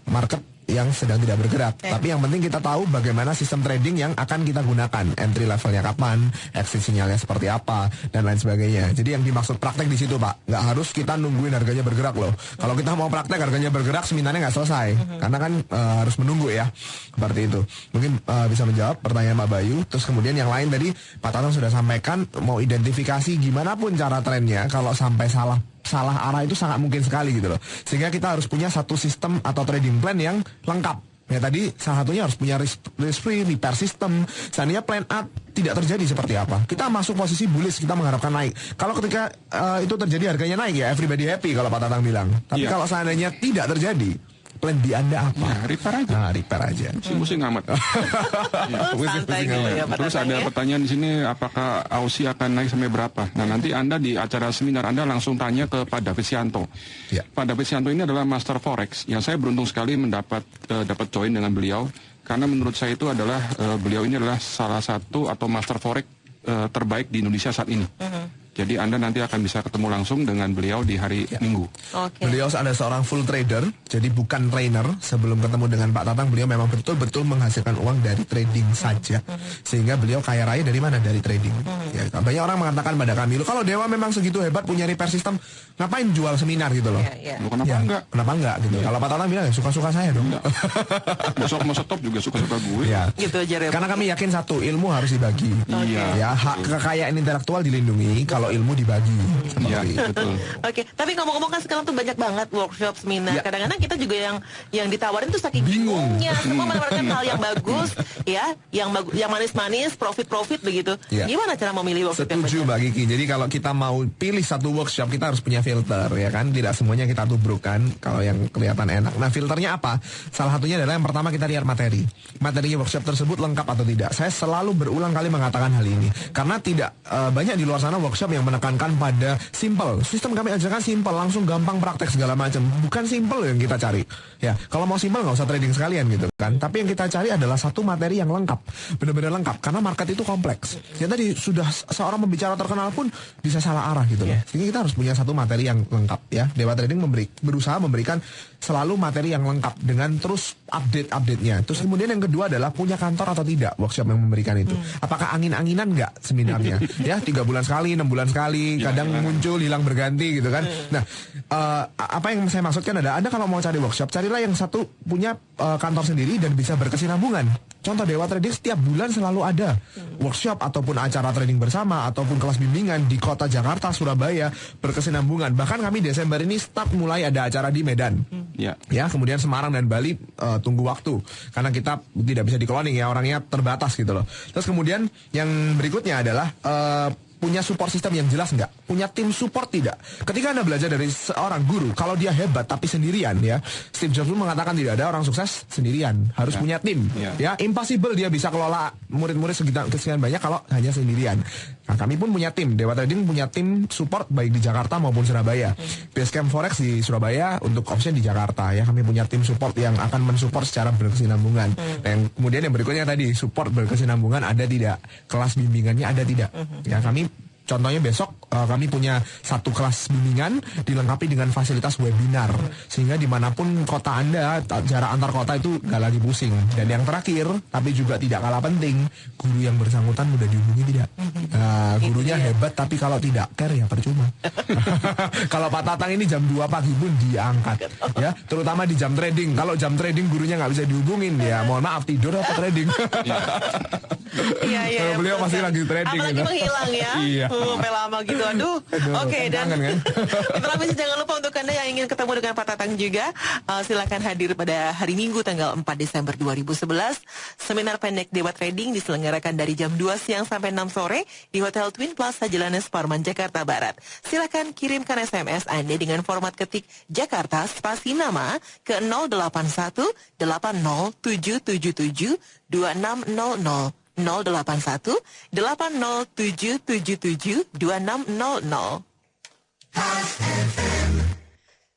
market yang sedang tidak bergerak. Tapi yang penting kita tahu bagaimana sistem trading yang akan kita gunakan. Entry levelnya kapan, exit sinyalnya seperti apa, dan lain sebagainya. Jadi yang dimaksud praktek di situ, Pak. Nggak harus kita nungguin harganya bergerak loh. Kalau kita mau praktek harganya bergerak, seminarnya nggak selesai. Karena kan harus menunggu ya. Seperti itu. Mungkin bisa menjawab pertanyaan Mbak Bayu. Terus kemudian yang lain tadi Pak Tatang sudah sampaikan, mau identifikasi gimana pun cara trennya, kalau sampai salah arah itu sangat mungkin sekali gitu loh. Sehingga kita harus punya satu sistem atau trading plan yang lengkap. Ya tadi salah satunya harus punya risk free, repair system. Seandainya plan A tidak terjadi seperti apa? Kita masuk posisi bullish, kita mengharapkan naik. Kalau ketika itu terjadi harganya naik ya everybody happy kalau Pak Tatang bilang. Tapi kalau seandainya tidak terjadi, plan B Anda apa? Ya, repair aja. Nah, repair aja. Pusing amat. Santai gitu ya, Pak Terus Tatang, ada ya? pertanyaan di sini, apakah Aussie akan naik sampai berapa? Nah, nanti Anda di acara seminar Anda langsung tanya ke Pak David Sianto. Ya. Pak David Sianto ini adalah Master Forex. Yang saya beruntung sekali dapat join dengan beliau. Karena menurut saya itu adalah beliau ini adalah salah satu atau Master Forex terbaik di Indonesia saat ini. Jadi Anda nanti akan bisa ketemu langsung dengan beliau di hari Minggu. Beliau adalah seorang full trader, jadi bukan trainer. Sebelum ketemu dengan Pak Tatang, beliau memang betul-betul menghasilkan uang dari trading saja. Sehingga beliau kaya raya dari mana? Dari trading. Ya, banyak orang mengatakan pada kami, kalau Dewa memang segitu hebat punya repair system, ngapain jual seminar gitu loh? Kenapa enggak? Kenapa enggak gitu? Kalau Pak Tatang bilang, suka-suka saya dong. Besok mau stop juga suka-suka gue. Ya. Gitu aja, Karena kami yakin satu, ilmu harus dibagi. Ya, hak kekayaan intelektual dilindungi kalau ilmu dibagi. Seperti betul. Oke, tapi ngomong-ngomong kan sekarang tuh banyak banget workshop, seminar. Kadang-kadang kita juga yang ditawarin tuh saking bingungnya. Semua menawarkan hal yang bagus, ya, yang manis-manis, profit begitu. Gimana cara memilih workshop yang Setuju Mbak Kiki. Jadi kalau kita mau pilih satu workshop, kita harus punya filter, ya kan? Tidak semuanya kita tubrukkan kalau yang kelihatan enak. Nah, filternya apa? Salah satunya adalah yang pertama kita lihat materi. Materinya workshop tersebut lengkap atau tidak. Saya selalu berulang kali mengatakan hal ini. Karena tidak banyak di luar sana workshop yang menekankan pada simple. Sistem kami ajarkan simple, langsung gampang praktek segala macam. Bukan simple yang kita cari. Ya, kalau mau simple nggak usah trading sekalian gitu kan. Tapi yang kita cari adalah satu materi yang lengkap, benar-benar lengkap. Karena market itu kompleks. Ya tadi sudah seorang pembicara terkenal pun bisa salah arah gitu loh. Sehingga kita harus punya satu materi yang lengkap ya. Dewa Trading berusaha memberikan selalu materi yang lengkap dengan terus update-nya. Terus kemudian yang kedua adalah punya kantor atau tidak workshop yang memberikan itu. Apakah angin-anginan nggak seminarnya? Ya 3 bulan sekali, 6 bulan sekali, kadang muncul hilang berganti gitu kan. Nah, apa yang saya maksudkan adalah Anda kalau mau cari workshop, carilah yang satu punya kantor sendiri dan bisa berkesinambungan. Contoh Dewa Trading setiap bulan selalu ada workshop ataupun acara trading bersama ataupun kelas bimbingan di kota Jakarta, Surabaya berkesinambungan. Bahkan kami Desember ini start mulai ada acara di Medan. Ya, kemudian Semarang dan Bali tunggu waktu karena kita tidak bisa di-cloning ya, orangnya terbatas gitu loh. Terus kemudian yang berikutnya adalah punya support system yang jelas nggak? Punya tim support tidak? Ketika Anda belajar dari seorang guru, kalau dia hebat tapi sendirian ya, Steve Jobs mengatakan tidak ada orang sukses sendirian, harus punya tim. Ya, impossible dia bisa kelola murid-murid sekian banyak kalau hanya sendirian. Nah, kami pun punya tim, Dewa Trading punya tim support baik di Jakarta maupun Surabaya. Basecamp Forex di Surabaya, untuk option di Jakarta ya, kami punya tim support yang akan mensupport secara berkesinambungan. Dan kemudian yang berikutnya tadi, support berkesinambungan ada tidak? Kelas bimbingannya ada tidak? Ya, kami contohnya besok kami punya satu kelas bimbingan dilengkapi dengan fasilitas webinar sehingga dimanapun kota Anda, jarak antar kota itu gak lagi pusing. Dan yang terakhir tapi juga tidak kalah penting, guru yang bersangkutan mudah dihubungi tidak? Gurunya hebat tapi kalau tidak care ya percuma. Kalau Pak Tatang ini jam 2 pagi pun diangkat ya, terutama di jam trading. Kalau jam trading gurunya nggak bisa dihubungin ya mohon maaf, tidur apa trading. Iya, beliau masih lagi trading. Apalagi gitu. Menghilang ya. Iya. Sampai lama gitu. Aduh. Oke, dan kan? Mitra Bisnis jangan lupa untuk Anda yang ingin ketemu dengan Pak Tatang juga, silakan hadir pada hari Minggu tanggal 4 Desember 2011. Seminar pendek Dewa Trading diselenggarakan dari jam 2 siang sampai 6 sore di Hotel Twin Plaza Jalanan Suparman, Jakarta Barat. Silakan kirimkan SMS Anda dengan format ketik Jakarta spasi nama ke 081 80777 2600. 081 80777 2600.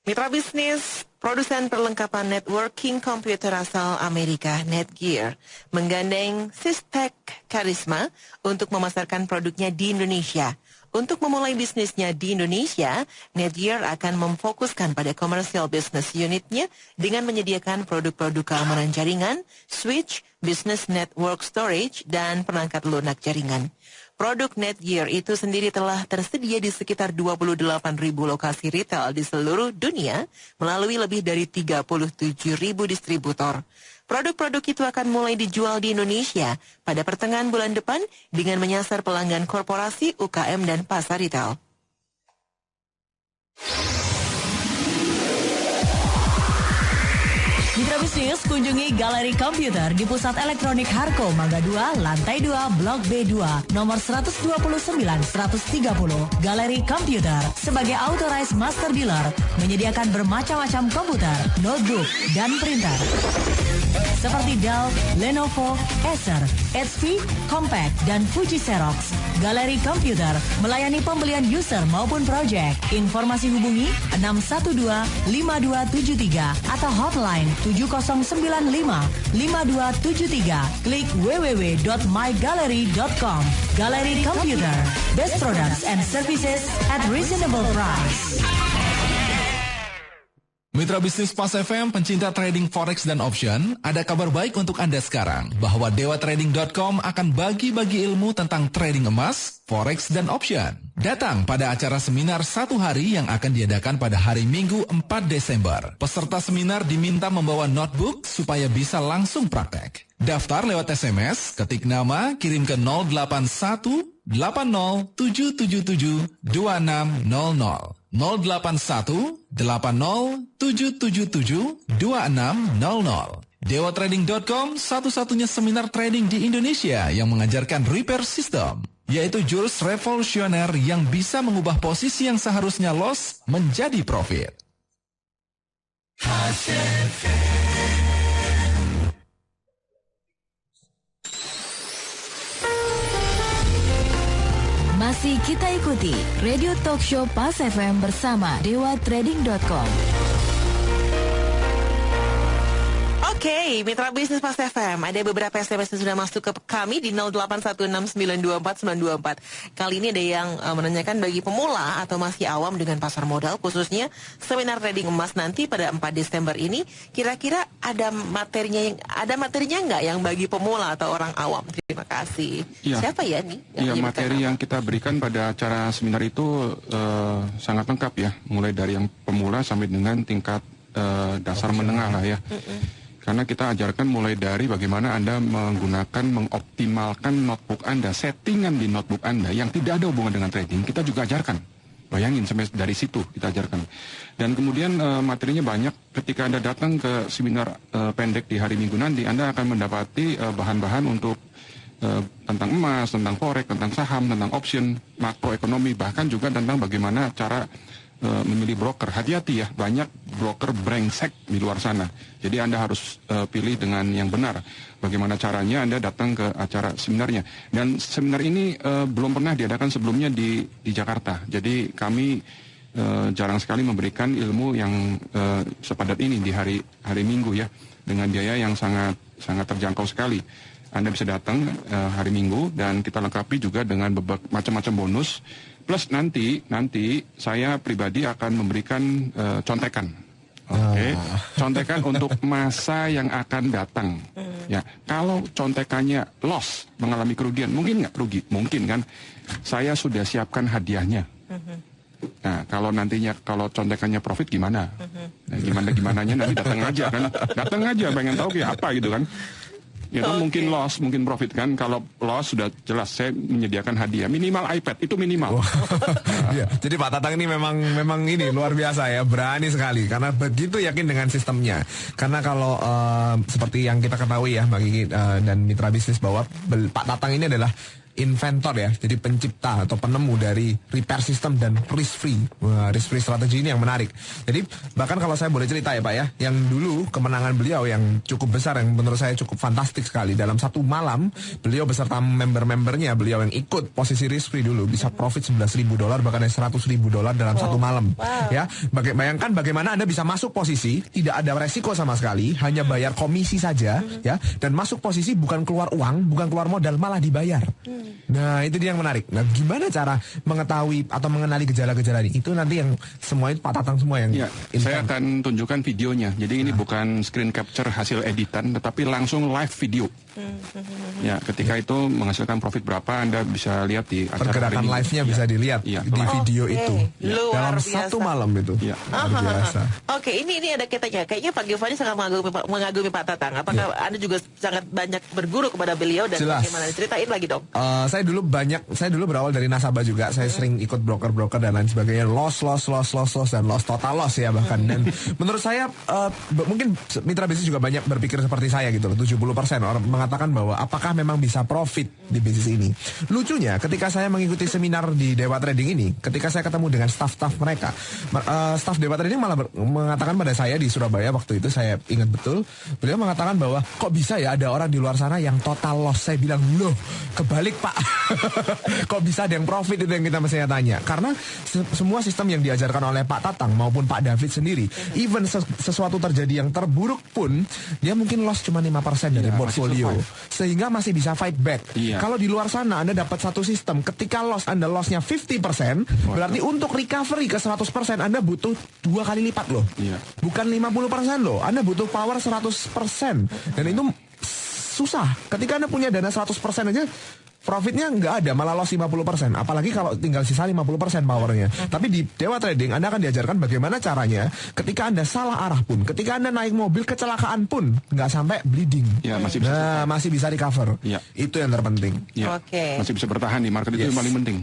Mitra Bisnis, produsen perlengkapan networking komputer asal Amerika, Netgear, menggandeng Systech Karisma untuk memasarkan produknya di Indonesia. Untuk memulai bisnisnya di Indonesia, Netgear akan memfokuskan pada commercial business unitnya dengan menyediakan produk-produk keamanan jaringan, switch, business network storage, dan perangkat lunak jaringan. Produk Netgear itu sendiri telah tersedia di sekitar 28.000 lokasi retail di seluruh dunia melalui lebih dari 37.000 distributor. Produk-produk itu akan mulai dijual di Indonesia pada pertengahan bulan depan dengan menyasar pelanggan korporasi, UKM, dan pasar retail. Mitra Bisnis, kunjungi Galeri Komputer di Pusat Elektronik Harko, Mangga 2, Lantai 2, Blok B2, nomor 129-130. Galeri Komputer sebagai authorized master dealer menyediakan bermacam-macam komputer, notebook, dan printer. Seperti Dell, Lenovo, Acer, HP, Compaq, dan Fuji Xerox. Galeri Komputer melayani pembelian user maupun project. Informasi hubungi 612-5273 atau hotline 7095-5273. Klik www.mygallery.com. Galeri Komputer, best products and services at reasonable price. Mitra bisnis Pas FM, pencinta trading forex dan option, ada kabar baik untuk Anda sekarang bahwa dewatrading.com akan bagi-bagi ilmu tentang trading emas, forex dan option. Datang pada acara seminar 1 hari yang akan diadakan pada hari Minggu 4 Desember. Peserta seminar diminta membawa notebook supaya bisa langsung praktek. Daftar lewat SMS, ketik nama, kirim ke 081 80 777 2600. 081 80 777 2600. Dewatrading.com satu-satunya seminar trading di Indonesia yang mengajarkan repair system, yaitu jurus revolusioner yang bisa mengubah posisi yang seharusnya loss menjadi profit. Masih kita ikuti Radio Talk Show Pas FM bersama dewatrading.com. Oke, Mitra Bisnis Pas FM, ada beberapa SMS yang sudah masuk ke kami di 0816924924. Kali ini ada yang menanyakan bagi pemula atau masih awam dengan pasar modal, khususnya seminar trading emas nanti pada 4 Desember ini, kira-kira ada materinya nggak yang bagi pemula atau orang awam? Terima kasih. Ya. Siapa ya nih? Ya, materi yang kita berikan pada acara seminar itu sangat lengkap ya, mulai dari yang pemula sampai dengan tingkat dasar menengah lah ya. Karena kita ajarkan mulai dari bagaimana Anda mengoptimalkan notebook Anda, settingan di notebook Anda yang tidak ada hubungan dengan trading, kita juga ajarkan. Bayangin, sampai dari situ kita ajarkan. Dan kemudian materinya banyak. Ketika Anda datang ke seminar pendek di hari Minggu nanti, Anda akan mendapati bahan-bahan untuk tentang emas, tentang forex, tentang saham, tentang option, makroekonomi, bahkan juga tentang bagaimana cara memilih broker. Hati-hati ya, banyak broker brengsek di luar sana. Jadi Anda harus pilih dengan yang benar. Bagaimana caranya Anda datang ke acara seminarnya. Dan seminar ini belum pernah diadakan sebelumnya di Jakarta. Jadi kami jarang sekali memberikan ilmu yang sepadat ini di hari Minggu ya, dengan biaya yang sangat terjangkau sekali. Anda bisa datang hari Minggu dan kita lengkapi juga dengan macam-macam bonus. Plus nanti saya pribadi akan memberikan contekan. Oke. Contekan untuk masa yang akan datang. Ya, kalau contekannya loss, mengalami kerugian, mungkin nggak rugi? Mungkin kan. Saya sudah siapkan hadiahnya. Nah, kalau contekannya profit gimana? Nah, gimananya nanti datang aja kan. Datang aja, pengen tahu kayak apa gitu kan. Itu mungkin loss, mungkin profit kan. Kalau loss sudah jelas saya menyediakan hadiah minimal iPad, itu minimal. Ya, jadi Pak Tatang ini memang ini luar biasa ya, berani sekali karena begitu yakin dengan sistemnya. Karena kalau seperti yang kita ketahui ya Mbak Kiki dan mitra bisnis bahwa Pak Tatang ini adalah inventor ya, jadi pencipta atau penemu dari repair system dan risk free strategi ini yang menarik. Jadi bahkan kalau saya boleh cerita ya Pak ya, yang dulu kemenangan beliau yang cukup besar, yang menurut saya cukup fantastik sekali, dalam satu malam beliau beserta member-membernya, beliau yang ikut posisi risk free dulu bisa profit $11,000 bahkan $100,000 dalam satu malam. Ya, bayangkan bagaimana Anda bisa masuk posisi tidak ada resiko sama sekali, hanya bayar komisi saja ya, dan masuk posisi bukan keluar uang, bukan keluar modal, malah dibayar. Nah, itu dia yang menarik. Nah, gimana cara mengetahui atau mengenali gejala-gejala ini? Itu nanti yang semua itu Pak Tatang semua yang... Ya, saya akan tunjukkan videonya. Jadi ini bukan screen capture hasil editan, tetapi langsung live video. Ya, ketika itu menghasilkan profit berapa, Anda bisa lihat di acara pergerakan live-nya bisa dilihat di video itu. Luar dalam biasa. 1 malam itu. Luar biasa. Oke, ini ada katanya. Kayaknya Pak Giovanni sangat mengagumi Pak Tatang. Apakah Anda juga sangat banyak berguru kepada beliau dan Jelas. bagaimana? Ceritain lagi dong. Saya dulu berawal dari nasabah juga. Saya sering ikut broker-broker dan lain sebagainya. Loss dan loss total loss ya bahkan. Dan menurut saya mungkin mitra bisnis juga banyak berpikir seperti saya gitu loh. 70% orang mengatakan bahwa apakah memang bisa profit di bisnis ini. Lucunya ketika saya mengikuti seminar di Dewa Trading ini, ketika saya ketemu dengan staff mereka, staff Dewa Trading malah mengatakan pada saya di Surabaya waktu itu, saya ingat betul, beliau mengatakan bahwa kok bisa ya ada orang di luar sana yang total loss. Saya bilang, loh kebalik Pak. Kok bisa ada yang profit? Itu yang kita mesti tanya. Karena semua sistem yang diajarkan oleh Pak Tatang maupun Pak David sendiri, even sesuatu terjadi yang terburuk pun, dia mungkin loss cuma 5% dari portfolio. Sehingga masih bisa fight back. Kalau di luar sana Anda dapat satu sistem, ketika Anda lossnya 50%, berarti untuk recovery ke 100% Anda butuh 2 kali lipat loh. Bukan 50% loh. Anda butuh power 100%. Dan itu susah. Ketika Anda punya dana 100% aja, profitnya nggak ada, malah loss 50%. Apalagi kalau tinggal sisa 50% powernya. Tapi di Dewa Trading Anda akan diajarkan bagaimana caranya ketika Anda salah arah pun, ketika Anda naik mobil kecelakaan pun nggak sampai bleeding. Masih bisa recover. Itu yang terpenting. Masih bisa bertahan di market, itu yang paling penting.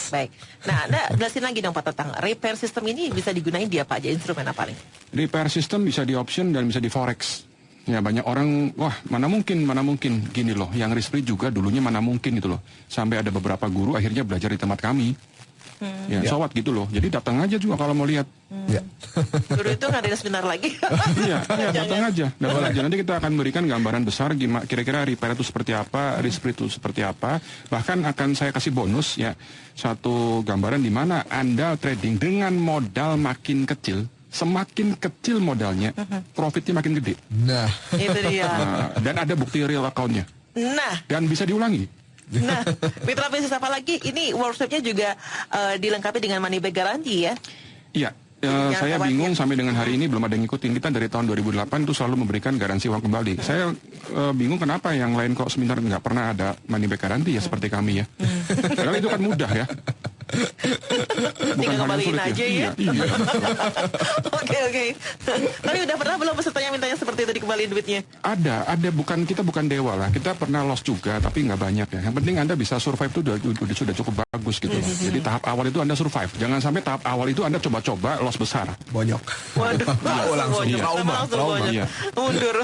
Baik. Nah, Anda jelasin lagi dong Pak Tatang. Repair system ini bisa digunain di apa aja, instrumen apa nih? Repair system bisa di option dan bisa di forex. Ya, banyak orang, wah mana mungkin gini loh, yang risk free juga dulunya mana mungkin gitu loh. Sampai ada beberapa guru akhirnya belajar di tempat kami. So what gitu loh. Jadi datang aja juga kalau mau lihat. Guru itu ngadain seminar lagi. Datang aja. Nanti kita akan berikan gambaran besar gimana kira-kira repair itu seperti apa, risk free itu seperti apa. Bahkan akan saya kasih bonus ya, satu gambaran di mana Anda trading dengan modal makin kecil. Semakin kecil modalnya, profitnya makin gede. Nah, itu dia. Dan ada bukti real account-nya. Nah. Dan bisa diulangi. Nah, mitra bisnis apa lagi? Ini workshopnya juga dilengkapi dengan money back guarantee ya? Iya. Saya bingung sampai dengan hari ini belum ada yang ngikutin. Kita dari tahun 2008 itu selalu memberikan garansi uang kembali. Saya bingung kenapa yang lain kok seminar nggak pernah ada money back guarantee ya seperti kami ya. Karena itu kan mudah ya. Tinggal kembaliin aja ya. Oke. Tapi udah pernah belum pesertanya mintanya seperti itu dikembaliin duitnya? Ada kita bukan dewa lah. Kita pernah loss juga tapi nggak banyak ya. Yang penting Anda bisa survive itu sudah cukup bagus gitu. Jadi tahap awal itu Anda survive. Jangan sampai tahap awal itu Anda coba-coba loss besar. Bonyok. Waduh. Langsung trauma. Mundur.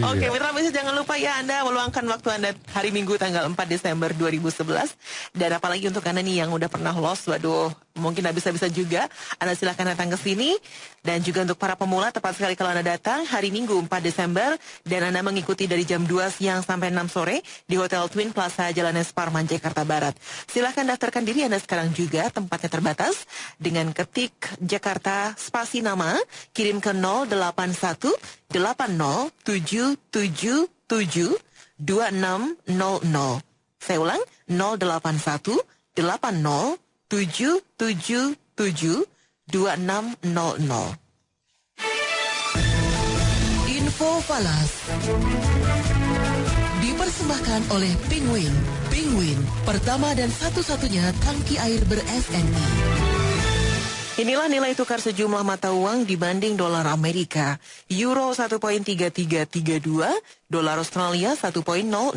Oke, mitra bisnis jangan lupa ya Anda meluangkan waktu Anda hari Minggu tanggal 4 Desember 2011. Dan apalagi untuk Anda nih yang udah pernah loss, waduh, mungkin nggak bisa juga. Anda silahkan datang ke sini. Dan juga untuk para pemula, tepat sekali kalau Anda datang hari Minggu 4 Desember dan Anda mengikuti dari jam 2 siang sampai 6 sore di Hotel Twin Plaza Jalan Esparman, Jakarta Barat. Silahkan daftarkan diri Anda sekarang juga, tempatnya terbatas. Dengan ketik Jakarta spasi nama, kirim ke 081 8077 2600. Saya ulang, 081 8077 2600. Info Falas dipersembahkan oleh Penguin. Penguin, pertama dan satu-satunya tangki air ber-SNI. Inilah nilai tukar sejumlah mata uang dibanding dolar Amerika. Euro 1.3332, dolar Australia 1.0062.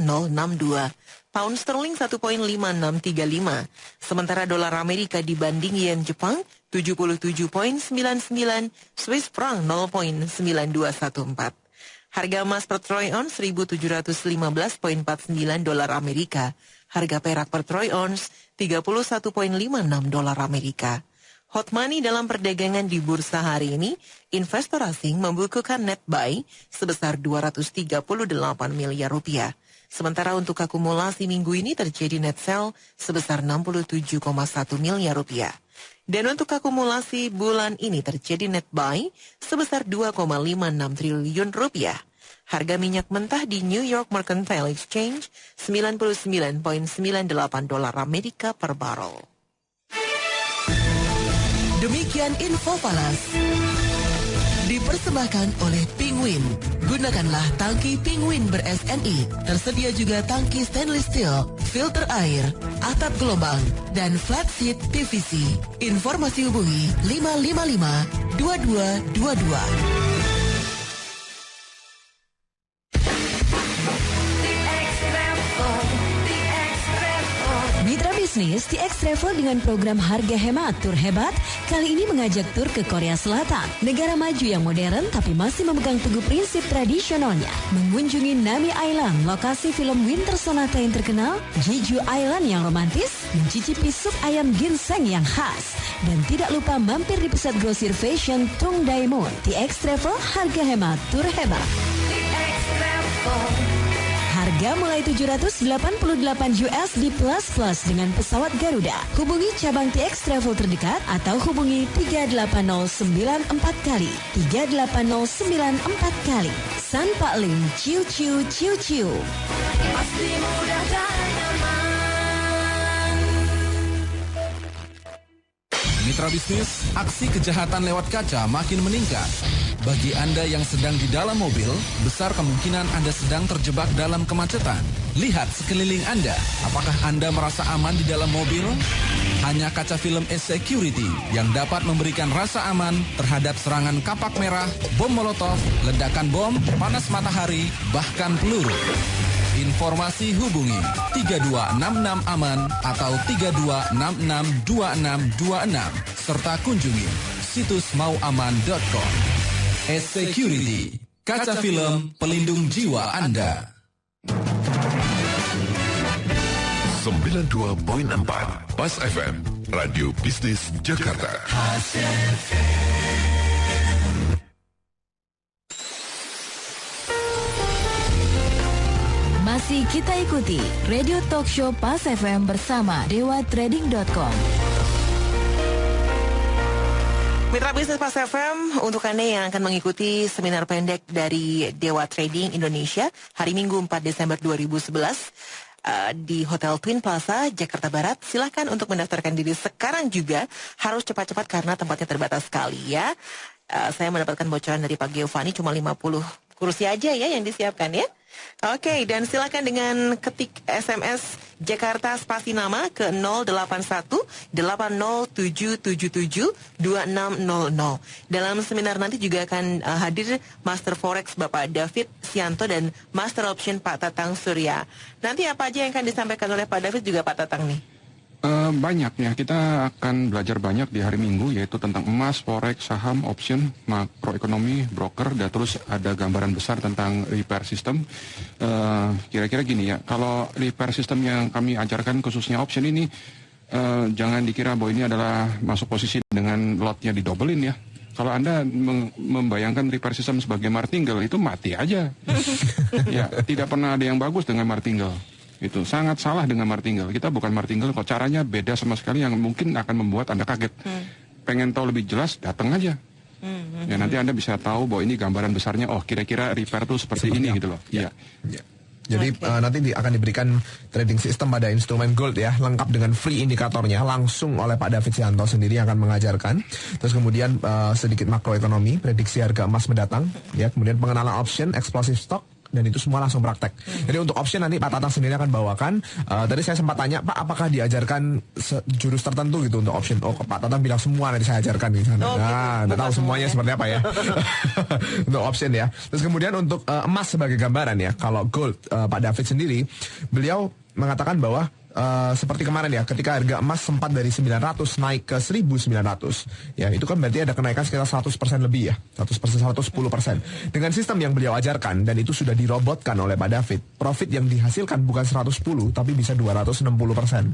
Pound sterling 1.5635. Sementara dolar Amerika dibanding yen Jepang 77.99, Swiss franc 0.9214. Harga emas per troy ounce 1.715.49 dolar Amerika. Harga perak per troy ounce 31.56 dolar Amerika. Hot money dalam perdagangan di bursa hari ini, investor asing membukukan net buy sebesar 238 miliar rupiah. Sementara untuk akumulasi minggu ini terjadi net sell sebesar 67,1 miliar rupiah. Dan untuk akumulasi bulan ini terjadi net buy sebesar 2,56 triliun rupiah. Harga minyak mentah di New York Mercantile Exchange $99.98 Amerika per barrel. Demikian info Palas. Dipersembahkan oleh Penguin. Gunakanlah tangki Penguin ber-SNI. Tersedia juga tangki stainless steel, filter air, atap gelombang, dan flat sheet PVC. Informasi hubungi 555-2222. Mitra bisnis TX Travel dengan program harga hemat tur hebat kali ini mengajak tur ke Korea Selatan, negara maju yang modern tapi masih memegang teguh prinsip tradisionalnya. Mengunjungi Nami Island, lokasi film Winter Sonata yang terkenal, Jeju Island yang romantis, mencicipi sup ayam ginseng yang khas, dan tidak lupa mampir di pusat grosir fashion Tung Daemun. TX Travel, harga hemat tur hebat. TX Travel. Harga mulai $788 plus dengan pesawat Garuda. Hubungi cabang TX Travel terdekat atau hubungi 38094 kali. 38094 kali. San Pak Lim, ciu ciu ciu ciu. Pasti mudah dan nyaman. Mitra bisnis, aksi kejahatan lewat kaca makin meningkat. Bagi Anda yang sedang di dalam mobil, besar kemungkinan Anda sedang terjebak dalam kemacetan. Lihat sekeliling Anda, apakah Anda merasa aman di dalam mobil? Hanya kaca film S-Security yang dapat memberikan rasa aman terhadap serangan kapak merah, bom molotov, ledakan bom, panas matahari, bahkan peluru. Informasi hubungi 3266-AMAN atau 3266-2626 serta kunjungi situs mauaman.com. S-Security, kaca film pelindung jiwa Anda. 92.4 Pas FM, Radio Bisnis Jakarta. Masih kita ikuti Radio Talk Show Pas FM bersama dewatrading.com. Mitra bisnis Pas FM, untuk Anda yang akan mengikuti seminar pendek dari Dewa Trading Indonesia hari Minggu 4 Desember 2011 di Hotel Twin Plaza, Jakarta Barat, silahkan untuk mendaftarkan diri sekarang juga. Harus cepat-cepat karena tempatnya terbatas sekali ya. Saya mendapatkan bocoran dari Pak Giovanni cuma 50 kursi aja ya yang disiapkan ya. Oke, dan silakan dengan ketik SMS Jakarta spasi nama ke 081-80777-2600. Dalam seminar nanti juga akan hadir Master Forex Bapak David Sianto dan Master Option Pak Tatang Surya. Nanti apa aja yang akan disampaikan oleh Pak David juga Pak Tatang nih? Banyak ya, kita akan belajar banyak di hari Minggu, yaitu tentang emas, forex, saham, option, makroekonomi, broker, dan terus ada gambaran besar tentang repair system. Kira-kira gini ya, kalau repair system yang kami ajarkan khususnya option ini, jangan dikira bahwa ini adalah masuk posisi dengan lotnya didobelin ya. Kalau Anda membayangkan repair system sebagai martingale, itu mati aja. Ya, tidak pernah ada yang bagus dengan martingale. Itu sangat salah dengan martingale. Kita bukan martingale, kok caranya beda sama sekali yang mungkin akan membuat Anda kaget. Pengen tahu lebih jelas, datang aja. Ya nanti Anda bisa tahu bahwa ini gambaran besarnya. Oh kira-kira repair tuh seperti ini gitu loh. Iya. Jadi nanti akan diberikan trading system pada instrumen gold ya, lengkap dengan free indikatornya langsung oleh Pak David Sianto sendiri yang akan mengajarkan. Terus kemudian sedikit makroekonomi, prediksi harga emas mendatang, ya, kemudian pengenalan option, explosive stock. Dan itu semua langsung praktek. Jadi untuk option nanti Pak Tatang sendiri akan bawakan. Tadi saya sempat tanya, Pak, apakah diajarkan jurus tertentu gitu untuk option? Oh, Pak Tatang bilang semua nanti saya ajarkan di sana. Tidak tahu semuanya seperti apa ya. Untuk option ya. Terus kemudian untuk emas sebagai gambaran ya. Kalau gold, Pak David sendiri, beliau mengatakan bahwa seperti kemarin ya, ketika harga emas sempat dari 900 naik ke 1900, ya itu kan berarti ada kenaikan sekitar 100% lebih ya, 100%, 110%. Dengan sistem yang beliau ajarkan dan itu sudah dirobotkan oleh Pak David, profit yang dihasilkan bukan 110 tapi bisa 260%.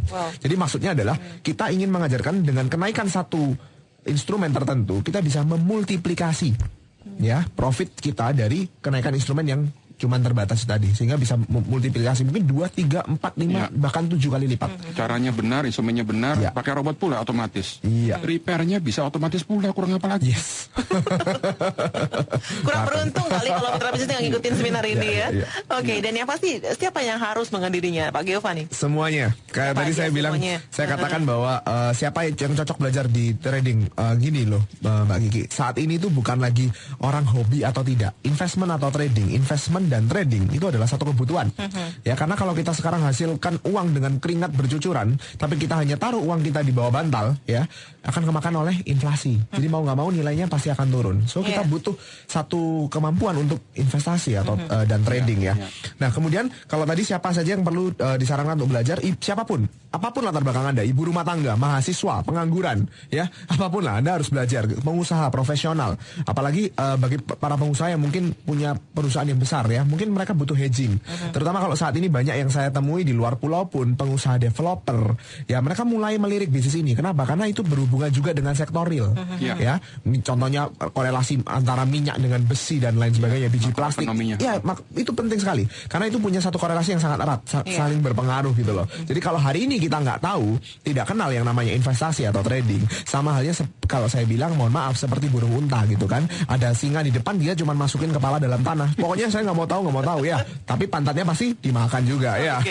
Wow. Jadi maksudnya adalah kita ingin mengajarkan dengan kenaikan satu instrumen tertentu, kita bisa memultiplikasi ya profit kita dari kenaikan instrumen yang cuman terbatas tadi, sehingga bisa multiplikasi mungkin 2, 3, 4, 5 bahkan 7 kali lipat. Caranya benar, instrumennya benar, pakai robot pula otomatis. Repairnya bisa otomatis pula, kurang apa lagi? Yes. Kurang beruntung kali kalau mitra bisnis yang ngikutin seminar ini ya. Oke, dan yang pasti siapa yang harus menghadirinya, Pak Giovanni? Semuanya. Kayak tadi saya bilang, saya katakan bahwa siapa yang cocok belajar di trading, gini loh Mbak Kiki, saat ini tuh bukan lagi orang hobi atau tidak, investment atau trading, investment dan trading itu adalah satu kebutuhan. Ya, karena kalau kita sekarang hasilkan uang dengan keringat bercucuran, tapi kita hanya taruh uang kita di bawah bantal, ya akan kemakan oleh inflasi. Jadi mau nggak mau nilainya pasti akan turun. So kita butuh satu kemampuan untuk investasi atau dan trading ya. Nah kemudian kalau tadi siapa saja yang perlu disarankan untuk belajar, siapapun, apapun latar belakang Anda, ibu rumah tangga, mahasiswa, pengangguran, ya apapun lah Anda harus belajar. Pengusaha profesional, apalagi bagi para pengusaha yang mungkin punya perusahaan yang besar ya, mungkin mereka butuh hedging. Terutama kalau saat ini banyak yang saya temui di luar pulau pun pengusaha developer, ya mereka mulai melirik bisnis ini. Kenapa? Karena itu berhubungan juga dengan sektor real. Ya, contohnya korelasi antara minyak dengan besi dan lain sebagainya, biji plastik. Ya, itu penting sekali. Karena itu punya satu korelasi yang sangat erat, saling berpengaruh gitu loh. Jadi kalau hari ini kita nggak tahu, tidak kenal yang namanya investasi atau trading, sama halnya kalau saya bilang, mohon maaf, seperti burung unta gitu kan. Ada singa di depan, dia cuma masukin kepala dalam tanah. Pokoknya saya nggak mau tahu ya. Tapi pantatnya pasti dimakan juga ya.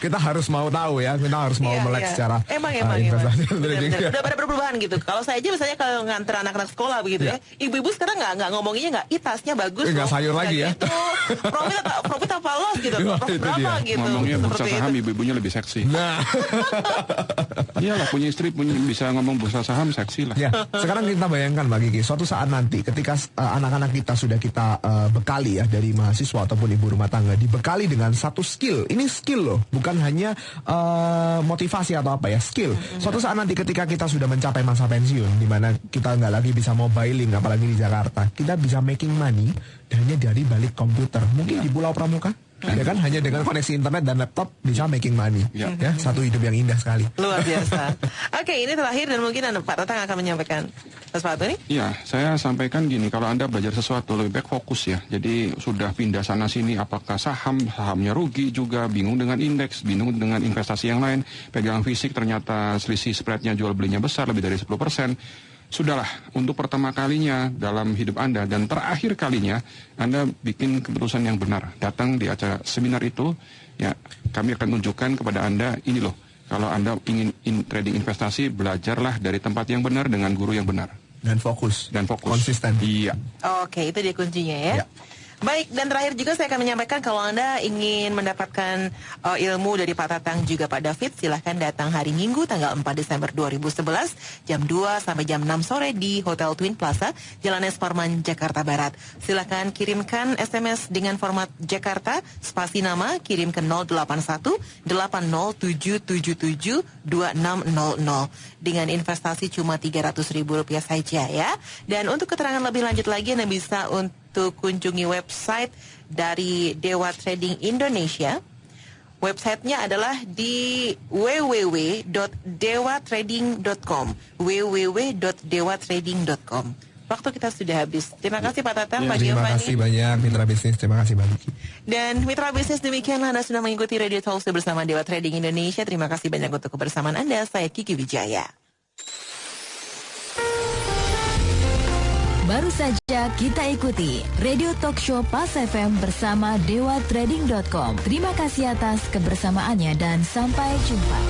Kita harus mau tahu ya. Kita harus mau melek secara investasi. Udah pada perubahan gitu. Kalau saya aja misalnya kalau nganter anak-anak sekolah begitu ya, ibu-ibu sekarang nggak ngomonginnya tasnya bagus, nggak sayur lagi ya. Gitu. Profit apa loss gitu. Profit berapa gitu. Ngomongnya bursa saham, ibu-ibunya lebih seksi. Nah, iyalah punya istri bisa ngomong bursa saham seksi lah. Ya, sekarang kita bayangkan Mbak Kiki, suatu saat nanti ketika anak-anak kita sudah kita bekali ya dari mahasiswa ataupun ibu rumah tangga, dibekali dengan satu skill. Ini skill loh, bukan hanya motivasi atau apa ya, skill. Suatu saat nanti ketika kita sudah mencapai masa pensiun, di mana kita nggak lagi bisa mobiling, apalagi di Jakarta, kita bisa making money hanya dari balik komputer. Mungkin di Pulau Pramuka, ya kan, hanya dengan koneksi internet dan laptop bisa making money. Ya, satu hidup yang indah sekali. Luar biasa. Oke, ini terakhir dan mungkin Pak Tatang akan menyampaikan sesuatu nih. Iya, saya sampaikan gini, kalau Anda belajar sesuatu lebih baik fokus ya. Jadi sudah pindah sana sini, apakah sahamnya rugi juga, bingung dengan indeks, bingung dengan investasi yang lain, pegang fisik ternyata selisih spreadnya jual belinya besar lebih dari 10%. Sudahlah, untuk pertama kalinya dalam hidup Anda dan terakhir kalinya Anda bikin keputusan yang benar. Datang di acara seminar itu, ya kami akan tunjukkan kepada Anda, ini loh, kalau Anda ingin trading investasi, belajarlah dari tempat yang benar dengan guru yang benar. Dan fokus. Konsisten. Iya. Oke, itu dia kuncinya ya. Baik, dan terakhir juga saya akan menyampaikan kalau Anda ingin mendapatkan ilmu dari Pak Tatang juga Pak David, silahkan datang hari Minggu tanggal 4 Desember 2011 jam 2 sampai jam 6 sore di Hotel Twin Plaza, Jalan Es Parman, Jakarta Barat. Silahkan kirimkan SMS dengan format Jakarta, spasi nama, kirim ke 081 80777 2600 dengan investasi cuma Rp300.000 saja ya. Dan untuk keterangan lebih lanjut lagi Anda bisa untuk kunjungi website dari Dewa Trading Indonesia. Websitenya adalah di www.dewatrading.com www.dewatrading.com. Waktu kita sudah habis. Terima kasih Pak Tatang, Pak Giovanni. Terima kasih banyak Mitra Bisnis. Terima kasih Mbak Kiki. Dan Mitra Bisnis, demikianlah Anda sudah mengikuti Radio Talkshow bersama Dewa Trading Indonesia. Terima kasih banyak untuk kebersamaan Anda. Saya Kiki Wijaya. Baru saja kita ikuti Radio Talkshow Pas FM bersama dewatrading.com. Terima kasih atas kebersamaannya dan sampai jumpa.